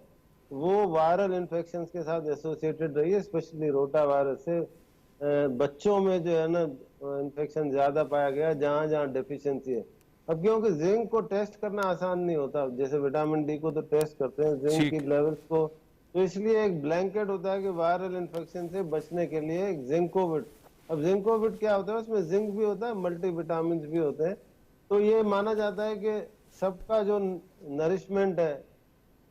वो वायरल इन्फेक्शन के साथ एसोसिएटेड रही है, स्पेशली रोटा वायरस से बच्चों में जो है ना इन्फेक्शन ज्यादा पाया गया जहाँ जहाँ डेफिशिएंसी है। अब क्योंकि जिंक को टेस्ट करना आसान नहीं होता, जैसे विटामिन डी को तो टेस्ट करते हैं, जिंक की लेवल्स को, तो इसलिए एक ब्लैंकेट होता है कि वायरल इन्फेक्शन से बचने के लिए जिंकोविट। अब जिंकोविट क्या होता है, उसमें जिंक भी होता है, मल्टी विटामिन भी होते हैं। तो ये माना जाता है कि सबका जो नरिशमेंट है,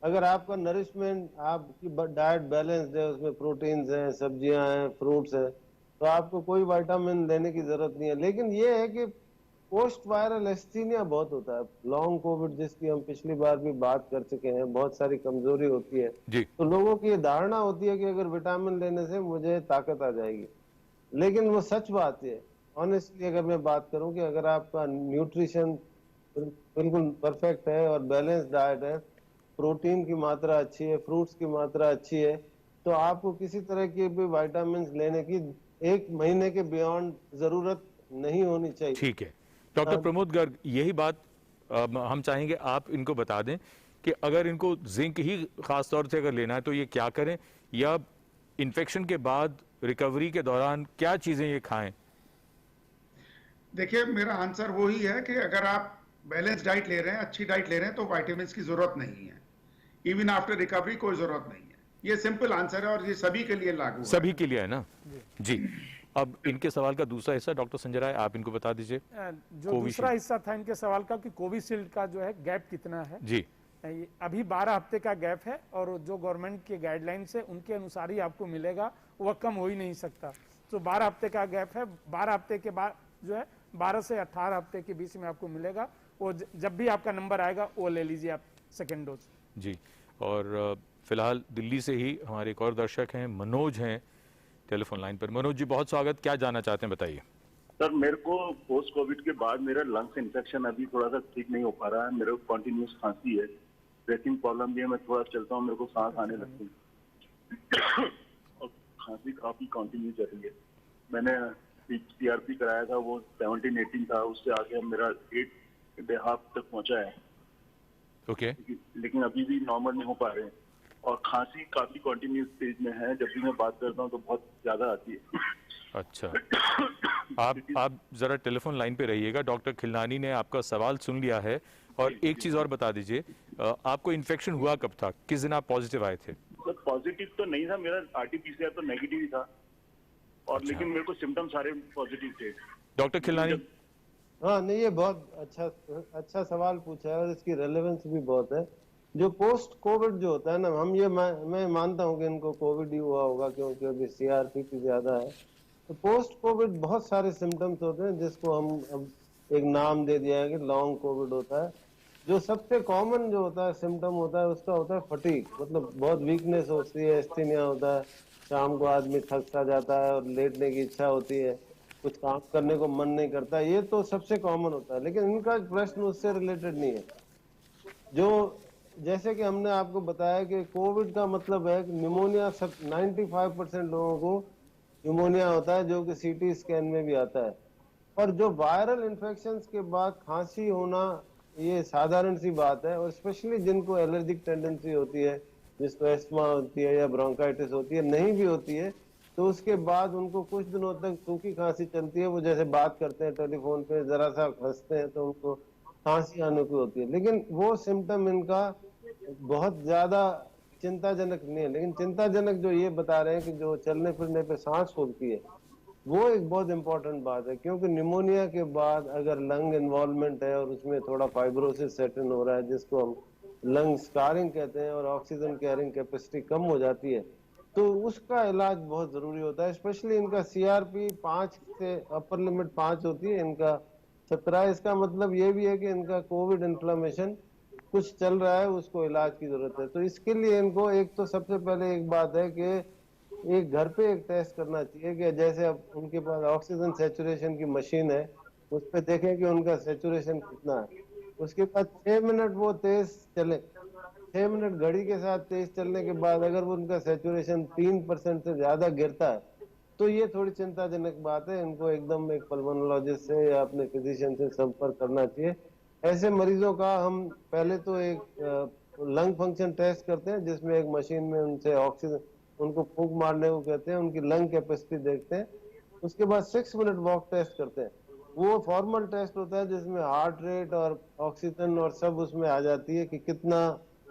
अगर आपका नरिशमेंट, आपकी डाइट बैलेंस्ड है, उसमें प्रोटीन्स हैं, सब्जियां हैं, फ्रूट्स हैं, तो आपको कोई विटामिन लेने की जरूरत नहीं है। लेकिन ये है कि पोस्ट वायरल एस्थीनिया बहुत होता है, लॉन्ग कोविड जिसकी हम पिछली बार भी बात कर चुके हैं, बहुत सारी कमजोरी होती है। जी तो लोगों की ये धारणा होती है कि अगर विटामिन लेने से मुझे ताकत आ जाएगी, लेकिन वो सच बात है। ऑनेस्टली अगर मैं बात करूं कि अगर आपका न्यूट्रिशन बिल्कुल परफेक्ट है और बैलेंस डाइट है, प्रोटीन की मात्रा अच्छी है, फ्रूट्स की मात्रा अच्छी है, तो आपको किसी तरह की भी विटामिन लेने की 1 महीने के बियॉन्ड जरूरत नहीं होनी चाहिए। ठीक है डॉक्टर प्रमोद गर्ग, यही बात हम चाहेंगे आप इनको बता दें कि अगर इनको जिंक ही खास तौर से अगर लेना है तो ये क्या करें, या इन्फेक्शन के बाद रिकवरी के दौरान क्या चीजें ये खाएं? देखिए, मेरा आंसर वही है कि अगर आप बैलेंस डाइट ले रहे हैं, अच्छी डाइट ले रहे हैं, तो विटामिन्स की जरूरत नहीं है। इवन आफ्टर रिकवरी कोई जरूरत नहीं है। ये सिंपल आंसर है और ये सभी के लिए लागू है। सभी के लिए है ना जी। अब इनके सवाल का दूसरा हिस्सा डॉक्टर संजय राय आप इनको बता दीजिए। जो दूसरा हिस्सा था इनके सवाल का कि कोविशील्ड का जो है गैप कितना है। जी अभी 12 हफ्ते का गैप है और जो गवर्नमेंट के गाइडलाइंस है उनके अनुसार ही आपको मिलेगा, वह कम हो ही नहीं सकता। तो 12 हफ्ते का गैप है, 12 हफ्ते के बाद जो है 12 से 18 हफ्ते के बीच में आपको मिलेगा। वो जब भी आपका नंबर आएगा वो ले लीजिए आप सेकेंड डोज। जी, और फिलहाल दिल्ली से ही हमारे एक और दर्शक हैं, मनोज हैं टेलीफोन लाइन पर। मनोज जी बहुत स्वागत, क्या जानना चाहते हैं बताइए। सर, मेरे को पोस्ट कोविड के बाद मेरा लंग्स इन्फेक्शन अभी थोड़ा सा ठीक नहीं हो पा रहा है। मेरे को कॉन्टिन्यूस खांसी है, ब्रेथिंग प्रॉब्लम भी है। मैं थोड़ा चलता हूँ, मेरे को सांस आने लगती है और खांसी काफी कंटिन्यू चल रही है। मैंने सीआरपी कराया था, वो 17-18 था, उससे आगे मेरा 8.5 तक पहुंचा है। ओके लेकिन अभी भी नॉर्मल नहीं हो पा रहे हैं और खांसी काफी कंटिन्यूस स्टेज में है। जब भी मैं बात करता हूँ तो बहुत ज्यादा आती है। अच्छा, आप जरा टेलीफोन लाइन पे रहिएगा। डॉक्टर खिलनानी ने आपका सवाल सुन लिया है। और एक चीज और बता दीजिए, आपको इन्फेक्शन हुआ कब था, किस दिन आप पॉजिटिव आए थे? सर, पॉजिटिव तो नहीं था, मेरा आरटीपीसीआर तो नेगेटिव ही था और अच्छा। लेकिन मेरे को सिम्टम सारे पॉजिटिव थे। डॉक्टर खिलनानी, हाँ नहीं, ये बहुत अच्छा सवाल पूछा है और इसकी रेलेवेंस भी बहुत है। जो पोस्ट कोविड जो होता है ना, मैं मानता हूँ कि इनको कोविड ही हुआ होगा क्योंकि अभी सीआरपी ज्यादा है। तो पोस्ट कोविड बहुत सारे सिम्टम्स होते हैं जिसको हम अब एक नाम दे दिया है कि लॉन्ग कोविड होता है। जो सबसे कॉमन जो होता है सिम्टम होता है उसका होता है फटीग, मतलब बहुत वीकनेस होती है, एस्थीनिया होता है, शाम को आदमी थक सा जाता है और लेटने की इच्छा होती है, कुछ काम करने को मन नहीं करता। ये तो सबसे कॉमन होता है, लेकिन इनका प्रश्न उससे रिलेटेड नहीं है। जो जैसे कि हमने आपको बताया कि कोविड का मतलब है कि निमोनिया, 95% लोगों को निमोनिया होता है जो कि सीटी स्कैन में भी आता है। और जो वायरल इन्फेक्शंस के बाद खांसी होना ये साधारण सी बात है, और स्पेशली जिनको एलर्जिक टेंडेंसी होती है, जिसको एस्मा होती है या ब्रोंकाइटिस होती है, नहीं भी होती है, तो उसके बाद उनको कुछ दिनों तक सूखी खांसी चलती है। वो जैसे बात करते हैं टेलीफोन पे, जरा सा हंसते हैं तो उनको खांसी आने की होती है, लेकिन वो सिम्टम इनका बहुत ज्यादा चिंताजनक नहीं है। लेकिन चिंताजनक जो ये बता रहे हैं कि जो चलने फिरने पे सांस फूलती है, वो एक बहुत इंपॉर्टेंट बात है। क्योंकि निमोनिया के बाद अगर लंग इन्वॉल्वमेंट है और उसमें थोड़ा फाइब्रोसिस सेट इन हो रहा है, जिसको हम लंग स्कारिंग कहते हैं, और ऑक्सीजन कैरिंग कैपेसिटी कम हो जाती है, तो उसका इलाज बहुत जरूरी होता है। स्पेशली इनका सीआरपी 5 से अपर लिमिट 5 होती है, इनका 17। इसका मतलब ये भी है कि इनका कोविड इन्फ्लेमेशन कुछ चल रहा है, उसको इलाज की जरूरत है। तो इसके लिए इनको एक तो सबसे पहले एक बात है कि एक घर पे एक टेस्ट करना चाहिए कि जैसे अब उनके पास ऑक्सीजन सेचुरेशन की मशीन है, उस पर देखें कि उनका सेचुरेशन कितना है। उसके बाद 6 मिनट वो तेज चले, 6 मिनट घड़ी के साथ तेज चलने के बाद अगर वो उनका सेचुरेशन 3% से ज्यादा गिरता है तो ये थोड़ी चिंताजनक बात है। इनको एकदम एक पल्मोनोलॉजिस्ट से या अपने फिजिशियन से संपर्क करना चाहिए। ऐसे मरीजों का हम पहले तो एक लंग फंक्शन टेस्ट करते हैं, जिसमें एक मशीन में उनसे ऑक्सीजन, उनको फूंक मारने को कहते हैं, उनकी लंग कैपेसिटी देखते हैं। उसके बाद 6 मिनट वॉक टेस्ट करते हैं। वो फॉर्मल टेस्ट होता है जिसमें हार्ट रेट और ऑक्सीजन और सब उसमें आ जाती है कि कितना,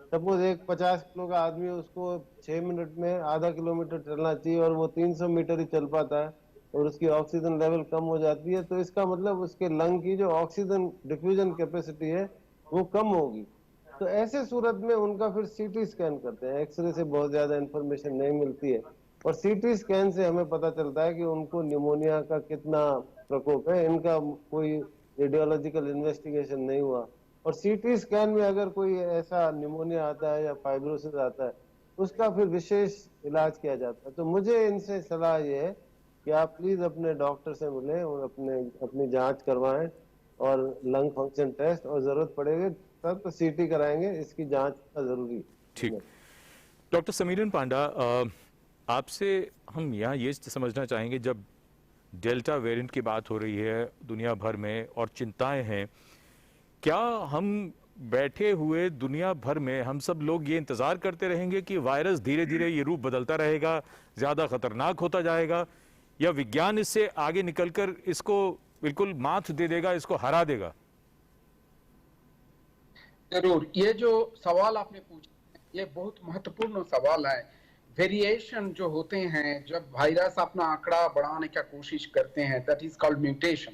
सपोज एक 50 किलो का आदमी, उसको 6 मिनट में आधा किलोमीटर चलना चाहिए और वो 300 मीटर ही चल पाता है और उसकी ऑक्सीजन लेवल कम हो जाती है, तो इसका मतलब उसके लंग की जो ऑक्सीजन डिफ्यूजन कैपेसिटी है वो कम होगी। तो ऐसे सूरत में उनका फिर सीटी स्कैन करते हैं। एक्सरे से बहुत ज्यादा इंफॉर्मेशन नहीं मिलती है, और सीटी स्कैन से हमें पता चलता है कि उनको निमोनिया का कितना प्रकोप है। इनका कोई रेडियोलॉजिकल इन्वेस्टिगेशन नहीं हुआ, और सीटी स्कैन में अगर कोई ऐसा निमोनिया आता है या फाइब्रोसिस आता है उसका फिर विशेष इलाज किया जाता है। तो मुझे इनसे सलाह ये है कि आप प्लीज अपने डॉक्टर से मिलें और अपनी जांच करवाएं और लंग फंक्शन टेस्ट, और जरूरत पड़ेगी तब तो सीटी कराएंगे, इसकी जांच जरूरी। ठीक। डॉक्टर समीरन पांडा, आपसे हम यहाँ ये समझना चाहेंगे, जब डेल्टा वेरिएंट की बात हो रही है दुनिया भर में और चिंताएं हैं, क्या हम बैठे हुए दुनिया भर में हम सब लोग ये इंतजार करते रहेंगे कि वायरस धीरे धीरे ये रूप बदलता रहेगा, ज्यादा खतरनाक होता जाएगा, या विज्ञान इससे आगे निकलकर इसको बिल्कुल मात दे देगा, इसको हरा देगा? जरूर, ये जो सवाल आपने पूछा ये बहुत महत्वपूर्ण सवाल है। वेरिएशन जो होते हैं, जब वायरस अपना आंकड़ा बढ़ाने का कोशिश करते हैं, दैट इज कॉल्ड म्यूटेशन,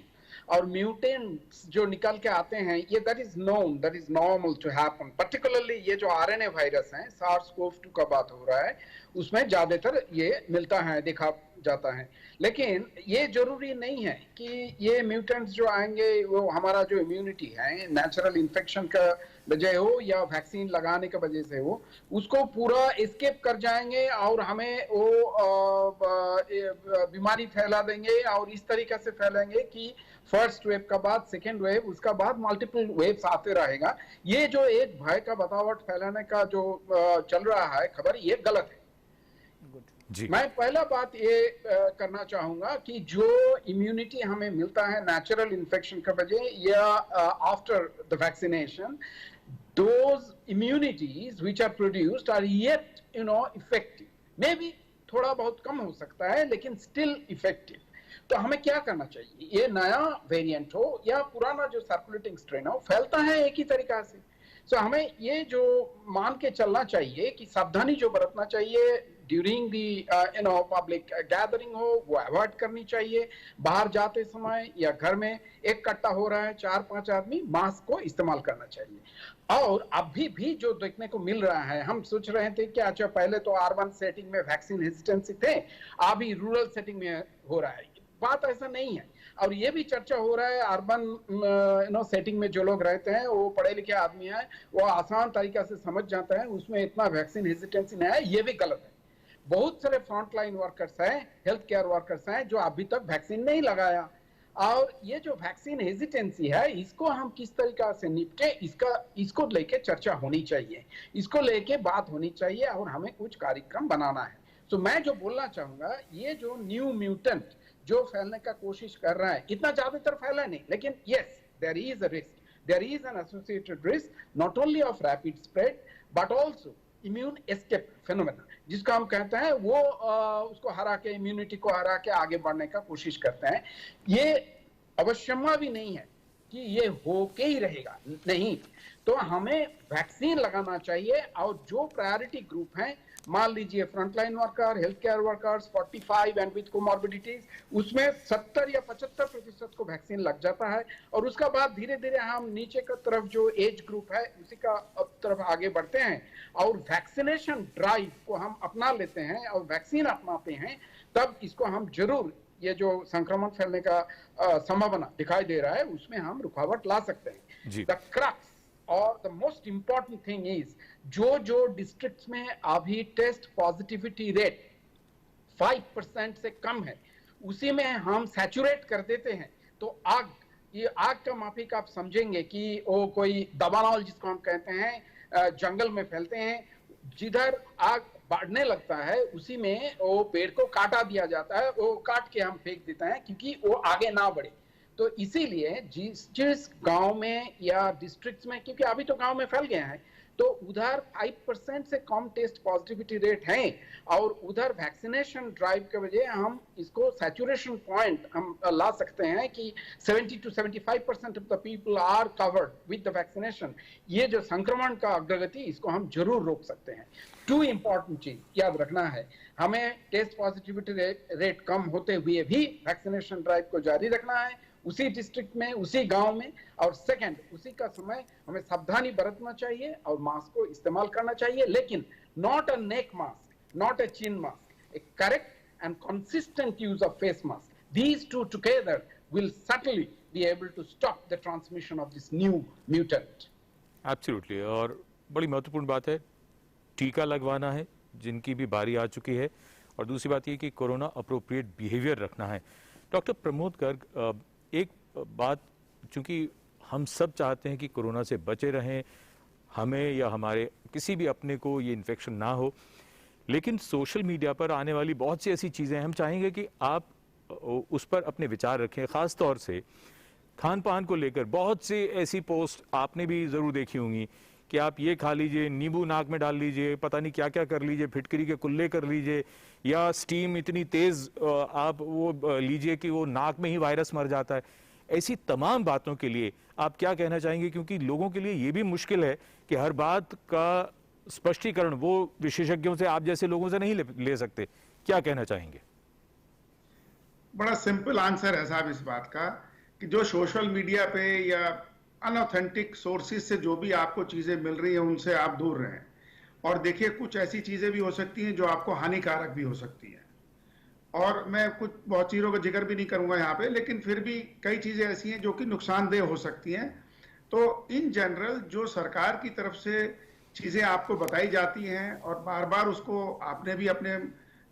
और म्यूटेंट्स जो निकल के आते हैं ये that is known, that is normal to happen. Particularly ये जो आरएनए वायरस है, SARS-CoV-2 का बात हो रहा है, उसमें ज्यादातर ये मिलता है, देखा जाता है। लेकिन ये जरूरी नहीं है कि ये म्यूटेंट्स जो आएंगे वो हमारा जो इम्यूनिटी है, नेचुरल इन्फेक्शन का वजह हो या वैक्सीन लगाने की वजह से हो, उसको पूरा एस्केप कर जाएंगे और हमें वो बीमारी फैला देंगे, और इस तरीके से फैलेंगे कि फर्स्ट वेव का बाद सेकेंड वेव, उसका बाद मल्टीपल वेव्स आते रहेगा। ये जो एक भय का बतावट फैलाने का जो चल रहा है खबर, ये गलत है। जी। मैं पहला बात ये करना चाहूंगा कि जो इम्यूनिटी हमें मिलता है नेचुरल इन्फेक्शन का वजह या after the vaccination, those immunities which are produced are yet effective, maybe थोड़ा बहुत कम हो सकता है लेकिन still effective। तो हमें क्या करना चाहिए, ये नया वेरिएंट हो या पुराना जो सर्कुलेटिंग स्ट्रेन हो, फैलता है एक ही तरीका से। सो हमें ये जो मान के चलना चाहिए कि सावधानी जो बरतना चाहिए ड्यूरिंग दी पब्लिक गैदरिंग हो वो अवॉइड करनी चाहिए। बाहर जाते समय या घर में इकट्ठा हो रहा है 4-5 आदमी, मास्क को इस्तेमाल करना चाहिए। और अभी भी जो देखने को मिल रहा है, हम सोच रहे थे कि अच्छा पहले तो अर्बन सेटिंग में वैक्सीन हेजिटेंसी थे, अभी रूरल सेटिंग में हो रहा है। बात ऐसा नहीं है, और ये भी चर्चा हो रहा है अर्बन सेटिंग में जो लोग रहते हैं वो पढ़े लिखे आदमी हैं, वो आसान तरीका से समझ जाता है, उसमें इतना वैक्सीन हेजिटेंसी नहीं है, ये भी गलत है। बहुत सारे फ्रंटलाइन वर्कर्स हैं, हेल्थ केयर वर्कर्स हैं जो अभी तक वैक्सीन नहीं लगाया, और ये जो वैक्सीन हेजिटेंसी है इसको हम किस तरीका से निपटे, इसको लेके चर्चा होनी चाहिए, इसको लेके बात होनी चाहिए, और हमें कुछ कार्यक्रम बनाना है। तो मैं जो बोलना चाहूंगा, ये जो न्यू म्यूटेंट जो फैलने का कोशिश कर रहा है, इतना ज्यादातर फैला नहीं, लेकिन yes there is a risk, there is an associated risk not only of rapid spread but also immune escape phenomena, जिसको हम कहते हैं वो उसको हरा के, इम्यूनिटी को हरा के आगे बढ़ने का कोशिश करते हैं। ये अवश्यमा भी नहीं है कि ये होके ही रहेगा, नहीं। तो हमें वैक्सीन लगाना चाहिए, और जो प्रायोरिटी ग्रुप हैं, मान लीजिए frontline worker, health care workers 45 and with comorbidities, उसमें 70 या 75% को वैक्सीन लग जाता है, और उसका बाद धीरे धीरे हम नीचे का तरफ जो एज ग्रुप है उसी का तरफ आगे बढ़ते हैं, और वैक्सीनेशन ड्राइव को हम अपना लेते हैं और वैक्सीन अपनाते हैं, तब इसको हम जरूर, ये जो संक्रमण फैलने का संभावना दिखाई दे रहा है उसमें हम रुकावट ला सकते हैं। द क्रक्स और the most important thing is, जो डिस्ट्रिक्ट्स में अभी टेस्ट पॉजिटिविटी रेट 5% से कम है, उसी में हम सैचुरेट कर देते हैं, तो ये आग का माफिक आप समझेंगे कि वो कोई दबानौल जिसको हम कहते हैं जंगल में फैलते हैं, जिधर आग बढ़ने लगता है उसी में वो पेड़ को काटा दिया जाता है, वो काट के हम फेंक देते हैं क्योंकि वो आगे ना बढ़े। तो इसीलिए जिस गांव में या डिस्ट्रिक्ट्स में, क्योंकि अभी तो गांव में फैल गए हैं, तो उधर 5% से कम टेस्ट पॉजिटिविटी रेट है, और उधर वैक्सीनेशन ड्राइव के वजह हम इसको सैचुरेशन पॉइंट हम ला सकते हैं कि 70 to 75% of the people are covered with the vaccination. ये जो संक्रमण का अग्रगति, इसको हम जरूर रोक सकते हैं। 2 इंपॉर्टेंट चीज याद रखना है, हमें टेस्ट पॉजिटिविटी रेट कम होते हुए भी वैक्सीनेशन ड्राइव को जारी रखना है, उसी डिस्ट्रिक्ट में, उसी गांव में, और सेकंड उसी का समय हमें सावधानी बरतना चाहिए और मास्क को इस्तेमाल करना चाहिए, लेकिन not a neck mask, not a chin mask, A correct and consistent use of face mask. These two together will certainly be able to stop the transmission of this new mutant. Absolutely. और बड़ी महत्वपूर्ण बात है, टीका लगवाना है जिनकी भी बारी आ चुकी है, और दूसरी बात ये कि कोरोना अप्रोप्रिएट बिहेवियर रखना है। डॉक्टर प्रमोद गर्ग, एक बात, चूंकि हम सब चाहते हैं कि कोरोना से बचे रहें, हमें या हमारे किसी भी अपने को ये इन्फेक्शन ना हो, लेकिन सोशल मीडिया पर आने वाली बहुत सी ऐसी चीज़ें हम चाहेंगे कि आप उस पर अपने विचार रखें। ख़ास तौर से खान पान को लेकर बहुत सी ऐसी पोस्ट आपने भी ज़रूर देखी होंगी कि आप ये खा लीजिए, नींबू नाक में डाल लीजिए, पता नहीं क्या क्या कर लीजिए, फिटकरी के कुल्ले कर लीजिए, या स्टीम इतनी तेज़ आप वो लीजिए कि वो नाक में ही वायरस मर जाता है। ऐसी तमाम बातों के लिए आप क्या कहना चाहेंगे, क्योंकि लोगों के लिए ये भी मुश्किल है कि हर बात का स्पष्टीकरण वो विशेषज्ञों से, आप जैसे लोगों से नहीं ले सकते। क्या कहना चाहेंगे? बड़ा सिंपल आंसर है साहब इस बात का कि जो सोशल मीडिया पे या अनऑथेंटिक सोर्सेज से जो भी आपको चीजें मिल रही हैं उनसे आप दूर रहें। और देखिए, कुछ ऐसी चीजें भी हो सकती हैं जो आपको हानिकारक भी हो सकती हैं, और मैं कुछ बहुत चीज़ों का जिक्र भी नहीं करूंगा यहाँ पे, लेकिन फिर भी कई चीजें ऐसी हैं जो कि नुकसानदेह हो सकती हैं। तो इन जनरल जो सरकार की तरफ से चीजें आपको बताई जाती हैं, और बार बार उसको आपने भी अपने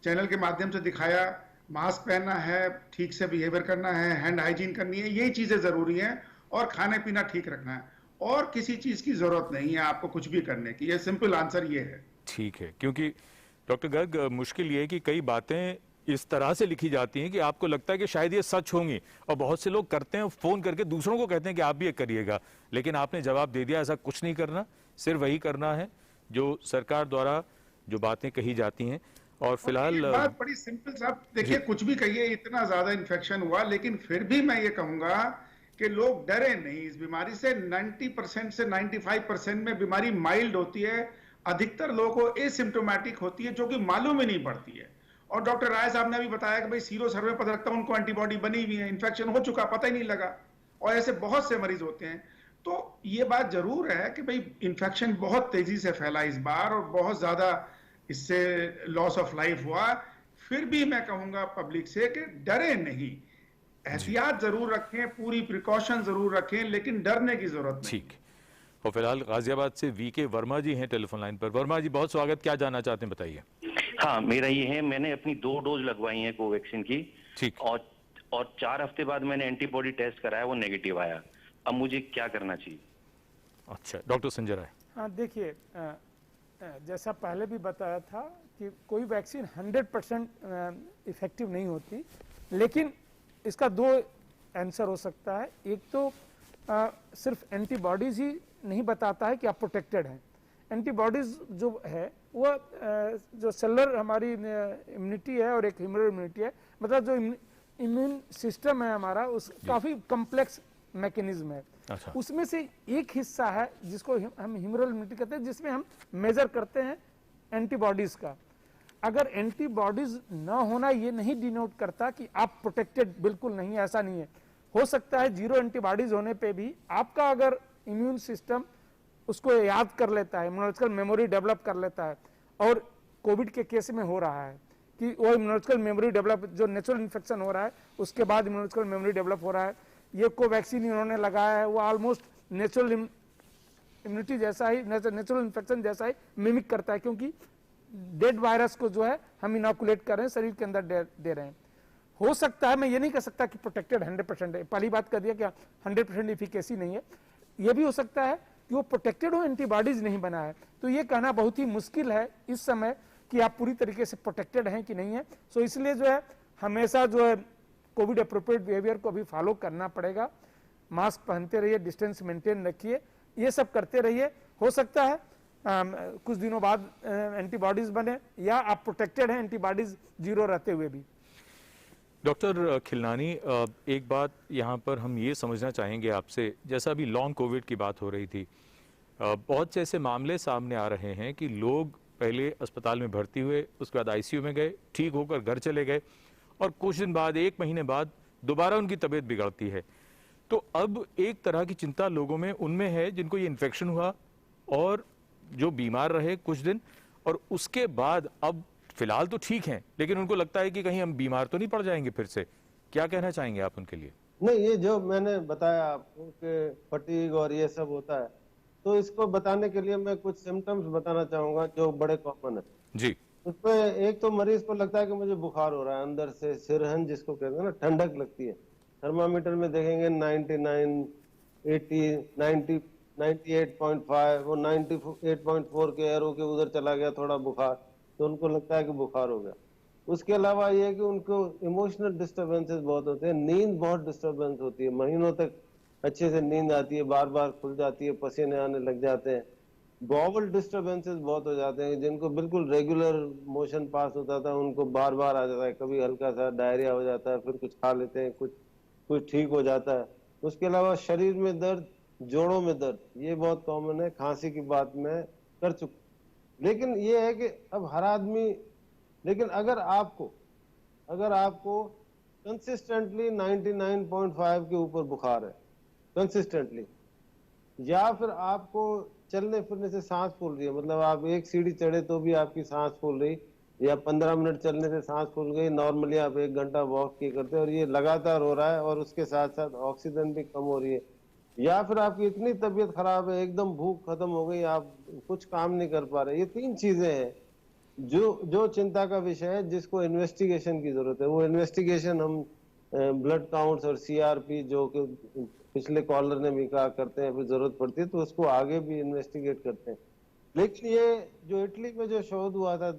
चैनल के माध्यम से दिखाया, मास्क पहनना है, ठीक से बिहेवियर करना है, हैंड हाइजीन करनी है, यही चीजें जरूरी हैं, और खाने पीना ठीक रखना है, और किसी चीज की जरूरत नहीं है आपको कुछ भी करने की। ये सिंपल आंसर ये है। ठीक है, क्योंकि डॉक्टर गर्ग, मुश्किल ये है कि कई बातें इस तरह से लिखी जाती हैं कि आपको लगता है कि शायद ये सच होंगी, और बहुत से लोग करते हैं, फोन करके दूसरों को कहते हैं कि आप भी ये करिएगा, लेकिन आपने जवाब दे दिया ऐसा कुछ नहीं करना, सिर्फ वही करना है जो सरकार द्वारा जो बातें कही जाती हैं। और फिलहाल बात बड़ी सिंपल साहब, देखिए कुछ भी कहिए, इतना ज्यादा इन्फेक्शन हुआ, लेकिन फिर भी मैं ये कहूंगा कि लोग डरे नहीं इस बीमारी से। 90% से 95% में बीमारी माइल्ड होती है, अधिकतर लोगों को एसिम्प्टोमेटिक होती है जो कि मालूम ही नहीं पड़ती है। और डॉक्टर राय साहब ने भी बताया कि भाई सीरो सर्वे पता लगता है उनको एंटीबॉडी बनी हुई है, इन्फेक्शन हो चुका पता ही नहीं लगा, और ऐसे बहुत से मरीज होते हैं। तो ये बात जरूर है कि भाई इन्फेक्शन बहुत तेजी से फैला इस बार, और बहुत ज्यादा इससे लॉस ऑफ लाइफ हुआ। फिर भी मैं कहूंगा पब्लिक से कि डरे नहीं, एहतियात जरूर रखें, पूरी प्रिकॉशन जरूर रखें, लेकिन डरने की जरूरत नहीं। ठीक। और फिलहाल गाजियाबाद से वीके वर्मा जी हैं टेलीफोन लाइन पर। वर्मा जी, बहुत स्वागत, क्या जानना चाहते हैं, बताइए। हाँ, मेरा ये है, मैंने अपनी 2 डोज लगवाई है कोवैक्सीन की। ठीक। और 4 हफ्ते बाद मैंने एंटीबॉडी टेस्ट कराया, वो नेगेटिव आया। अब मुझे क्या करना चाहिए? अच्छा, डॉक्टर संजय राय। हाँ, देखिए, जैसा पहले भी बताया था कि कोई वैक्सीन 100% इफेक्टिव नहीं होती, लेकिन इसका 2 आंसर हो सकता है। एक तो सिर्फ एंटीबॉडीज ही नहीं बताता है कि आप प्रोटेक्टेड हैं। एंटीबॉडीज जो है वो जो सेलुलर हमारी इम्यूनिटी है और एक ह्यूमरल इम्यूनिटी है, मतलब जो इम्यून सिस्टम है हमारा, उस काफ़ी कम्प्लेक्स मैकेनिज्म है। अच्छा। उसमें से एक हिस्सा है जिसको हम ह्यूमरल इम्यूनिटी कहते हैं, जिसमें हम मेजर करते हैं एंटीबॉडीज का। अगर एंटीबॉडीज ना होना ये नहीं डिनोट करता कि आप प्रोटेक्टेड बिल्कुल नहीं, ऐसा नहीं है। हो सकता है 0 एंटीबॉडीज होने पे भी आपका अगर इम्यून सिस्टम उसको याद कर लेता है, इम्यूनोलॉजिकल मेमोरी डेवलप कर लेता है, और कोविड के केस में हो रहा है कि वो इम्यूनोलॉजिकल मेमोरी डेवलप, जो नेचुरल इन्फेक्शन हो रहा है उसके बाद इम्यूनोलॉजिकल मेमोरी डेवलप हो रहा है। ये कोवैक्सीन इन्होंने लगाया है, वो ऑलमोस्ट नेचुरल इम्यूनिटी जैसा ही, नेचुरल इन्फेक्शन जैसा ही मिमिक करता है, क्योंकि डेड वायरस को जो है हम इनोकुलेट कर रहे हैं, शरीर के अंदर दे रहे हैं। हो सकता है, मैं ये नहीं कह सकता कि प्रोटेक्टेड 100% है, पहली बात कर दिया कि 100% इफिकेसी नहीं है। ये भी हो सकता है कि वो प्रोटेक्टेड हो, एंटीबॉडीज नहीं बना है। तो ये कहना बहुत ही मुश्किल है इस समय कि आप पूरी तरीके से प्रोटेक्टेड हैं कि नहीं है। सो इसलिए जो है हमेशा जो है कोविड अप्रोप्रिएट बिहेवियर को भी फॉलो करना पड़ेगा। मास्क पहनते रहिए, डिस्टेंस मेंटेन रखिए, ये सब करते रहिए। हो सकता है कुछ दिनों बाद एंटीबॉडीज बने, या आप प्रोटेक्टेड हैं एंटीबॉडीज 0 रहते हुए भी। डॉक्टर खिलनानी, एक बात यहाँ पर हम ये समझना चाहेंगे आपसे, जैसा अभी लॉन्ग कोविड की बात हो रही थी, बहुत से ऐसे मामले सामने आ रहे हैं कि लोग पहले अस्पताल में भर्ती हुए, उसके बाद आईसीयू में गए, ठीक होकर घर चले गए, और कुछ दिन बाद, 1 महीने बाद दोबारा उनकी तबीयत बिगड़ती है। तो अब एक तरह की चिंता लोगों में उनमें है जिनको ये इन्फेक्शन हुआ और जो बीमार रहे कुछ दिन, और उसके बाद अब फिलहाल तो ठीक हैं, लेकिन उनको लगता है कि कहीं हम बीमार तो नहीं पड़ जाएंगे फिर से। क्या कहना चाहेंगे आप उनके लिए? नहीं, ये जो मैंने बताया आपको कि फटीग और ये सब होता है, तो इसको बताने के लिए मैं कुछ सिम्टम्स बताना चाहूंगा जो बड़े कॉमन है जी। उसमें। एक तो मरीज को लगता है कि मुझे बुखार हो रहा है, अंदर से सिरहन जिसको कहते हैं ना, ठंडक लगती है। थर्मामीटर में देखेंगे 99, 80, 90, 98.5 और 98.4 के एरो के उधर चला गया थोड़ा बुखार, तो उनको लगता है कि बुखार हो गया। उसके अलावा ये है कि उनको इमोशनल डिस्टर्बेंसेस बहुत होते हैं, नींद बहुत डिस्टर्बेंस होती है, महीनों तक अच्छे से नींद आती है, बार बार खुल जाती है, पसीने आने लग जाते हैं। बॉवल डिस्टर्बेंसेस बहुत हो जाते हैं, जिनको बिल्कुल रेगुलर मोशन पास होता था उनको बार बार आ जाता है, कभी हल्का सा डायरिया हो जाता है, फिर कुछ खा लेते हैं, कुछ ठीक हो जाता है। उसके अलावा शरीर में दर्द, जोड़ों में दर्द, ये बहुत कॉमन है। खांसी की बात मैं कर चुका, लेकिन ये है कि अब हर आदमी, लेकिन अगर आपको कंसिस्टेंटली 99.5 के ऊपर बुखार है कंसिस्टेंटली, या फिर आपको चलने फिरने से सांस फूल रही है, मतलब आप एक सीढ़ी चढ़े तो भी आपकी सांस फूल रही, या 15 मिनट चलने से सांस फूल गई, नॉर्मली आप 1 घंटा वॉक किए करते हैं और ये लगातार हो रहा है और उसके साथ साथ ऑक्सीजन भी कम हो रही है, या फिर आपकी इतनी तबीयत खराब है, एकदम भूख खत्म हो गई, आप कुछ काम नहीं कर पा रहे, ये 3 चीजें हैं जो चिंता का विषय है, जिसको इन्वेस्टिगेशन की जरूरत है। वो इन्वेस्टिगेशन हम ब्लड काउंट्स और सीआरपी, जो कि पिछले कॉलर ने भी कहा, करते हैं, फिर जरूरत पड़ती है तो उसको आगे भी इन्वेस्टिगेट करते हैं। लेकिन ये जो इटली में जो शोध हुआ था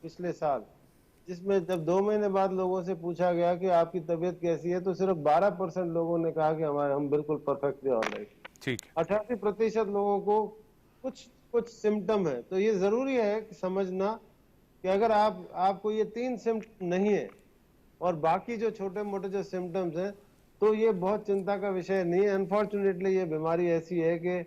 पिछले साल, जिसमें जब 2 महीने बाद लोगों से पूछा गया कि आपकी तबीयत कैसी है, तो सिर्फ 12% लोगों ने कहा कि हम बिल्कुल परफेक्टली ऑलराइट। ठीक। 88% लोगों को कुछ सिम्टम है। तो ये जरूरी है कि समझना कि अगर आपको ये 3 सिम्टम नहीं है और बाकी जो छोटे मोटे जो सिम्टम्स हैं, तो ये बहुत चिंता का विषय नहीं है। अनफॉर्चुनेटली ये बीमारी ऐसी है कि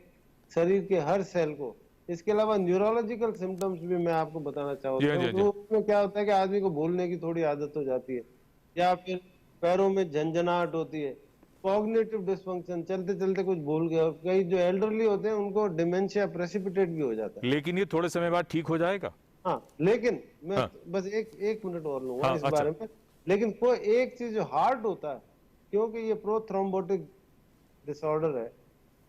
शरीर के हर सेल को, इसके अलावा न्यूरोलॉजिकल सिम्टम्स भी मैं आपको बताना चाहूंगा। तो उसमें क्या होता है कि आदमी को भूलने की थोड़ी आदत हो जाती है, या फिर पैरों में झंझनाहट होती है, कॉग्निटिव डिसफंक्शन, चलते चलते कुछ भूल गए, और कई जो एल्डरली होते हैं उनको डिमेंशिया प्रेसिपिटेट भी हो जाता है। लेकिन ये थोड़े समय बाद ठीक हो जाएगा। हाँ, लेकिन मैं बस एक मिनट और लूंगा इस बारे में। लेकिन कोई एक चीज जो हार्ट होता है, क्योंकि ये प्रोथ्रोम्बोटिक डिसऑर्डर है,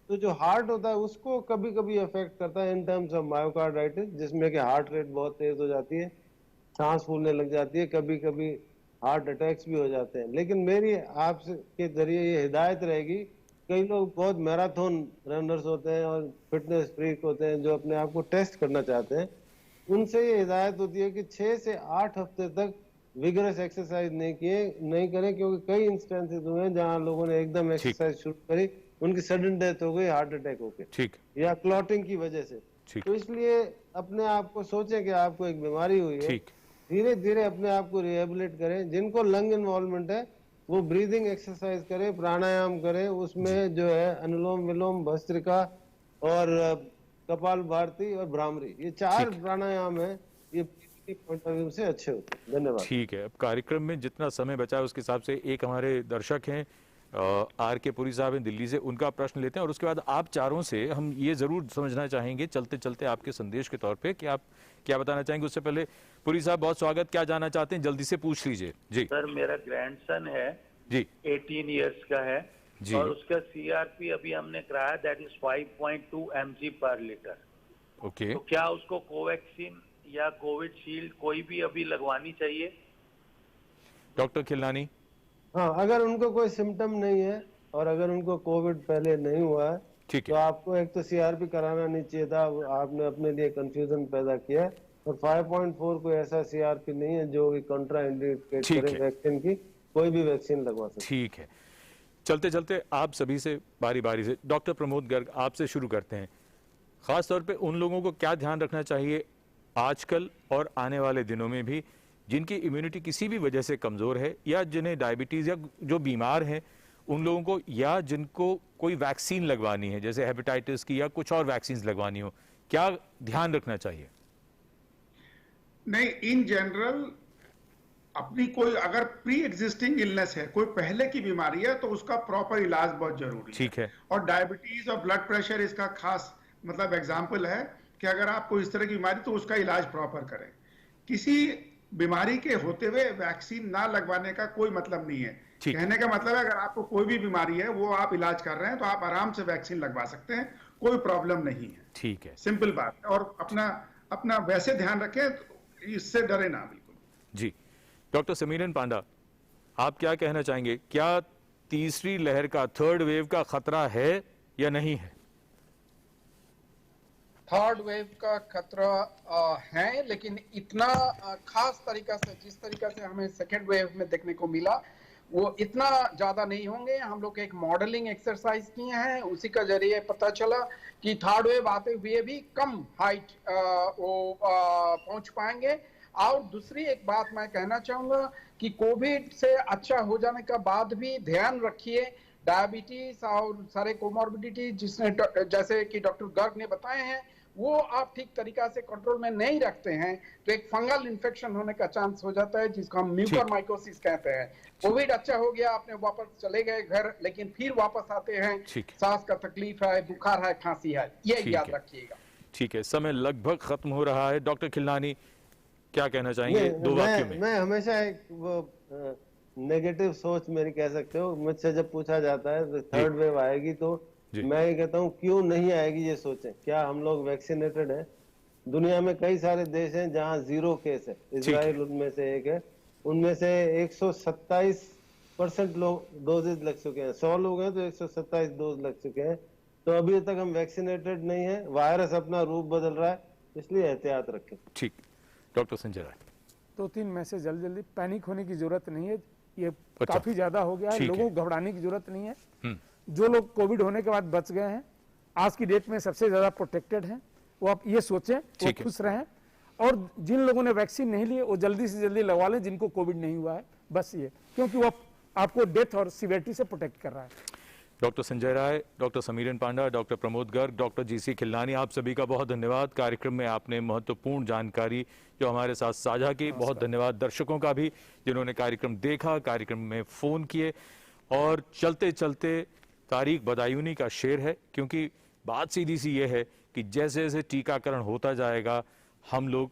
तो जो हार्ट होता है उसको कभी कभी अफेक्ट करता है इन टर्म्स ऑफ मायोकार्डाइटिस, जिसमें कि हार्ट रेट बहुत तेज हो जाती है, सांस फूलने लग जाती है, कभी कभी हार्ट अटैक्स भी हो जाते हैं। लेकिन मेरी आपसे के जरिए ये हिदायत रहेगी, कई लोग बहुत मैराथन रनर्स होते हैं और फिटनेस फ्रीक होते हैं जो अपने आप को टेस्ट करना चाहते हैं, उनसे ये हिदायत होती है कि 6 से 8 हफ्ते तक विगरस एक्सरसाइज नहीं करें, क्योंकि कई इंस्टेंसेस हुए हैं जहां लोगों ने एकदम एक्सरसाइज शुरू करी, उनकी सडन डेथ हो गई हार्ट अटैक होकर, ठीक, या क्लॉटिंग की वजह से। तो इसलिए अपने आप को सोचें कि आपको एक बीमारी हुई है, धीरे धीरे अपने आप को रिहेबिलिट करें। जिनको लंग इन्वॉल्वमेंट है वो ब्रीदिंग एक्सरसाइज करें, प्राणायाम करें, उसमें जो है अनुलोम विलोम, भस्त्रिका और कपाल भारती और भ्रामरी, ये 4 प्राणायाम है, ये पॉइंट ऑफ व्यू से अच्छे होते हैं। धन्यवाद। ठीक है, अब कार्यक्रम में जितना समय बचा है उसके हिसाब से एक हमारे दर्शक हैं आर के पुरी साहब हैं दिल्ली से, उनका प्रश्न लेते हैं और उसके बाद आप चारों से हम ये जरूर समझना चाहेंगे चलते चलते आपके संदेश के तौर पे कि आप क्या बताना चाहेंगे। उससे पहले पुरी साहब बहुत स्वागत, क्या जानना चाहते हैं जल्दी से पूछ लीजिए। जी सर, मेरा ग्रैंडसन है जी, 18 इयर्स का है जी, और उसका सीआरपी अभी हमने कराया, दैट इज 5.2 mg पर लीटर। ओके, तो क्या उसको कोवैक्सीन या कोविशील्ड कोई भी अभी लगवानी चाहिए? डॉक्टर खिलनानी। हाँ, अगर उनको कोई सिम्टम नहीं है और अगर उनको कोविड पहले नहीं हुआ है, तो आपको एक तो सीआरपी कराना नहीं चाहिए था, आपने अपने लिए कंफ्यूजन पैदा किया। और 5.4 कोई ऐसा सीआरपी नहीं है जो कंट्रा इंडिकेट करे वैक्सीन की, कोई भी वैक्सीन लगवा सकते। ठीक है, चलते चलते आप सभी से बारी बारी से, डॉक्टर प्रमोद गर्ग आपसे शुरू करते हैं। खास तौर पे उन लोगों को क्या ध्यान रखना चाहिए आजकल और आने वाले दिनों में भी जिनकी इम्यूनिटी किसी भी वजह से कमजोर है, या जिन्हें डायबिटीज या जो बीमार हैं उन लोगों को, या जिनको कोई वैक्सीन लगवानी है जैसे हेपेटाइटिस की या कुछ और वैक्सीन लगवानी हो, क्या ध्यान रखना चाहिए? नहीं, इन जनरल अपनी कोई अगर प्री एग्जिस्टिंग इलनेस है, कोई पहले की बीमारी है, तो उसका प्रॉपर इलाज बहुत जरूरी है। ठीक है। और डायबिटीज और ब्लड प्रेशर इसका खास मतलब एग्जाम्पल है कि अगर आपको इस तरह की बीमारी तो उसका इलाज प्रॉपर करें। किसी बीमारी के होते हुए वैक्सीन ना लगवाने का कोई मतलब नहीं है। कहने का मतलब है अगर आपको कोई भी बीमारी है वो आप इलाज कर रहे हैं तो आप आराम से वैक्सीन लगवा सकते हैं, कोई प्रॉब्लम नहीं है। ठीक है, सिंपल बात। और अपना वैसे ध्यान रखें, इससे डरे ना बिल्कुल। जी डॉक्टर समीरन पांडा, आप क्या कहना चाहेंगे, क्या तीसरी लहर का, थर्ड वेव का खतरा है या नहीं है? थर्ड वेव का खतरा है, लेकिन इतना खास तरीका से, जिस तरीका से हमें सेकेंड वेव में देखने को मिला, वो इतना ज्यादा नहीं होंगे। हम लोग एक मॉडलिंग एक्सरसाइज किए हैं, उसी का जरिए पता चला कि थर्ड वेव आते हुए भी कम हाइट वो पहुंच पाएंगे। और दूसरी एक बात मैं कहना चाहूंगा कि कोविड से अच्छा हो जाने का बाद भी ध्यान रखिए, डायबिटीज और सारे कोमॉर्बिडिटी जिसने जैसे कि डॉक्टर गर्ग ने बताए हैं, वो आप ठीक तरीका से कंट्रोल में नहीं रखते हैं तो एक फंगल इन्फेक्शन होने का चांस हो जाता है, जिसको हम म्यूकरमाइकोसिस कहते हैं। कोविड अच्छा हो गया, आपने वापस चले गए घर, लेकिन फिर वापस आते हैं, सांस का तकलीफ है, बुखार है, खांसी है, ये याद रखिएगा। ठीक है, समय लगभग खत्म हो रहा है। डॉक्टर खिलनानी क्या कहना चाहेंगे दो वाक्यों में? मैं हमेशा एक वो नेगेटिव सोच मेरी कह सकते हो, मुझसे जब पूछा जाता है थर्ड वेव आएगी तो मैं ये कहता हूँ क्यों नहीं आएगी ये सोचें। क्या हम लोग वैक्सीनेटेड हैं? दुनिया में कई सारे देश हैं जहाँ 0 केस है, इजराइल उनमें से एक है। उनमें से 127% लोग डोजेज लग चुके हैं, 100 लोग हैं तो 127 डोज लग चुके हैं। तो अभी तक हम वैक्सीनेटेड नहीं है, वायरस अपना रूप बदल रहा है, इसलिए एहतियात रखें। ठीक, डॉक्टर संजय राय। 2-3 मैसेज जल्दी पैनिक होने की जरूरत नहीं है, ये काफी ज्यादा हो गया है, लोगों को घबराने की जरूरत नहीं है। जो लोग कोविड होने के बाद बच गए हैं, आज की डेट में सबसे ज्यादा प्रोटेक्टेड हैं, वो आप ये सोचें, वो खुश रहें। और जिन लोगों ने वैक्सीन नहीं लिए वो जल्दी से जल्दी लगवा लें, जिनको कोविड नहीं हुआ है, बस ये, क्योंकि वो आपको डेथ और सीवियरिटी से प्रोटेक्ट कर रहा है। Doctor Sanjay Rai, doctor Sameeran Panda, doctor Pramod Garg, doctor GC Khilnani, आप सभी का बहुत धन्यवाद। कार्यक्रम में आपने महत्वपूर्ण जानकारी जो हमारे साथ साझा की। बहुत धन्यवाद दर्शकों का भी जिन्होंने कार्यक्रम देखा, कार्यक्रम में फोन किए। और चलते चलते तारीख बदायूनी का शेर है, क्योंकि बात सीधी सी ये है कि जैसे जैसे टीकाकरण होता जाएगा हम लोग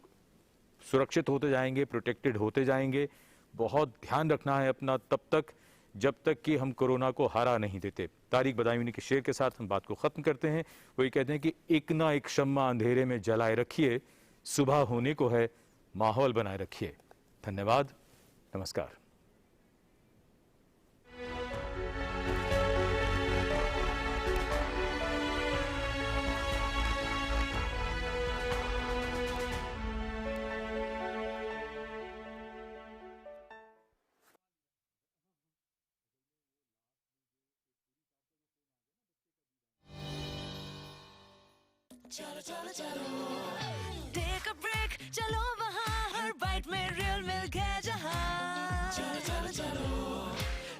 सुरक्षित होते जाएंगे, प्रोटेक्टेड होते जाएंगे। बहुत ध्यान रखना है अपना तब तक जब तक कि हम कोरोना को हरा नहीं देते। तारीख बदायूनी के शेर के साथ हम बात को खत्म करते हैं। वो ये कहते हैं कि एक ना एक शम्मा अंधेरे में जलाए रखिए, सुबह होने को है, माहौल बनाए रखिए। धन्यवाद, नमस्कार। चलो चलो चलो टेक अ ब्रेक, चलो वहाँ हर बाइट में रियल मिल्क है जहाँ। चलो चलो चलो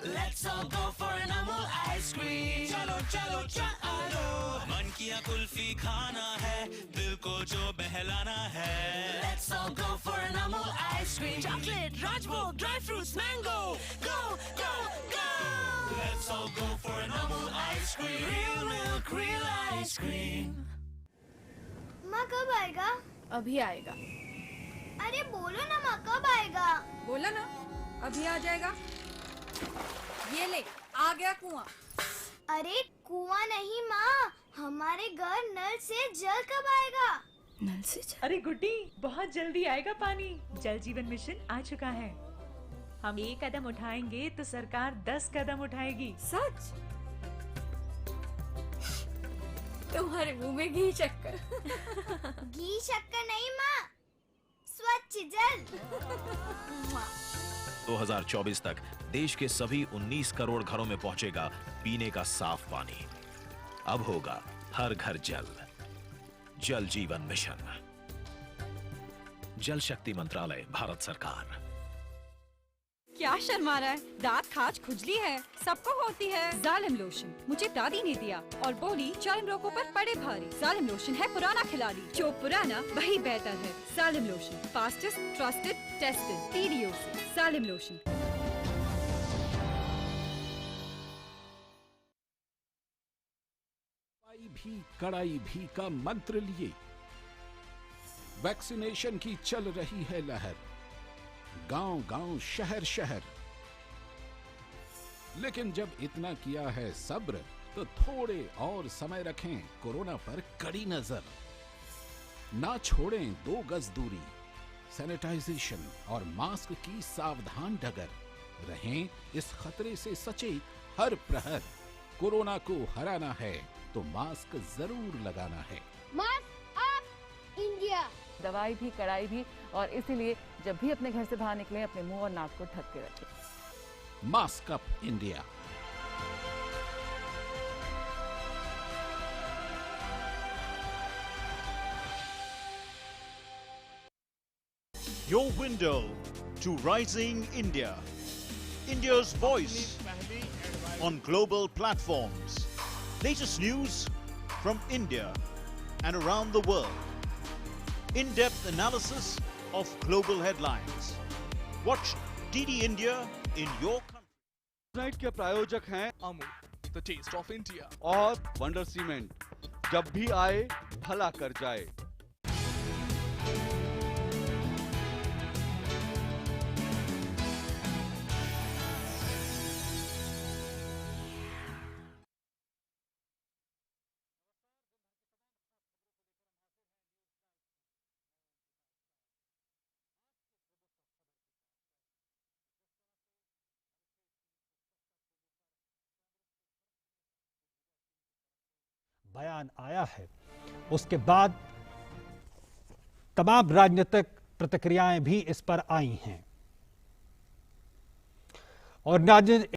let's all go for an Amul ice cream. चलो चलो चलो मन किया कुल्फी खाना है, दिल को जो बहलाना है। Let's all go for an Amul ice cream. Chocolate, Rajbhog, dry fruits, mango, go go go. Let's all go for an Amul ice cream. Real milk, real ice cream. माँ कब आएगा? अभी आएगा। अरे बोलो ना माँ, कब आएगा? बोला ना, अभी आ जाएगा। ये ले, आ गया कुआं। अरे कुआं नहीं माँ, हमारे घर नल से जल कब आएगा? नल से जल? अरे गुड्डी, बहुत जल्दी आएगा पानी। जल जीवन मिशन आ चुका है। हम 1 कदम उठाएंगे तो सरकार 10 कदम उठाएगी। सच? तुम्हारे मुंह में घी शक्कर। घी शक्कर नहीं माँ, स्वच्छ जल। 2024 तक देश के सभी 19 करोड़ घरों में पहुंचेगा पीने का साफ पानी। अब होगा हर घर जल। जल जीवन मिशन, जल शक्ति मंत्रालय, भारत सरकार। क्या शर्मा रहा है? दांत खाज खुजली है, सबको होती है। जालिम लोशन मुझे दादी ने दिया और बोली चर्म रोगों पर पड़े भारी। जालिम लोशन है पुराना खिलाड़ी, जो पुराना वही बेहतर है। जालिम lotion, fastest, trusted, tested, TDO से। जालिम लोशन। भी कड़ाई भी का मंत्र लिए वैक्सीनेशन की चल रही है लहर। गांव गांव, शहर शहर लेकिन जब इतना किया है सब्र, तो थोड़े और समय रखें कोरोना पर कड़ी नजर। ना छोड़ें 2 गज दूरी, सैनिटाइजेशन और मास्क की सावधान डगर। रहें इस खतरे से सचेत हर प्रहर। कोरोना को हराना है तो मास्क जरूर लगाना है। Mask up India. दवाई भी कड़ाई भी, और इसीलिए जब भी अपने घर से बाहर निकलें अपने मुंह और नाक को ढक के रखें। Mask up India. Your window to rising India. India's voice on global platforms. Latest news from India and around the world. In-depth analysis of global headlines. Watch DD India in your country. Night के प्रायोजक हैं Amul, the taste of India और wonder cement. जब भी आए भला कर जाए। बयान आया है, उसके बाद तमाम राजनीतिक प्रतिक्रियाएं भी इस पर आई हैं और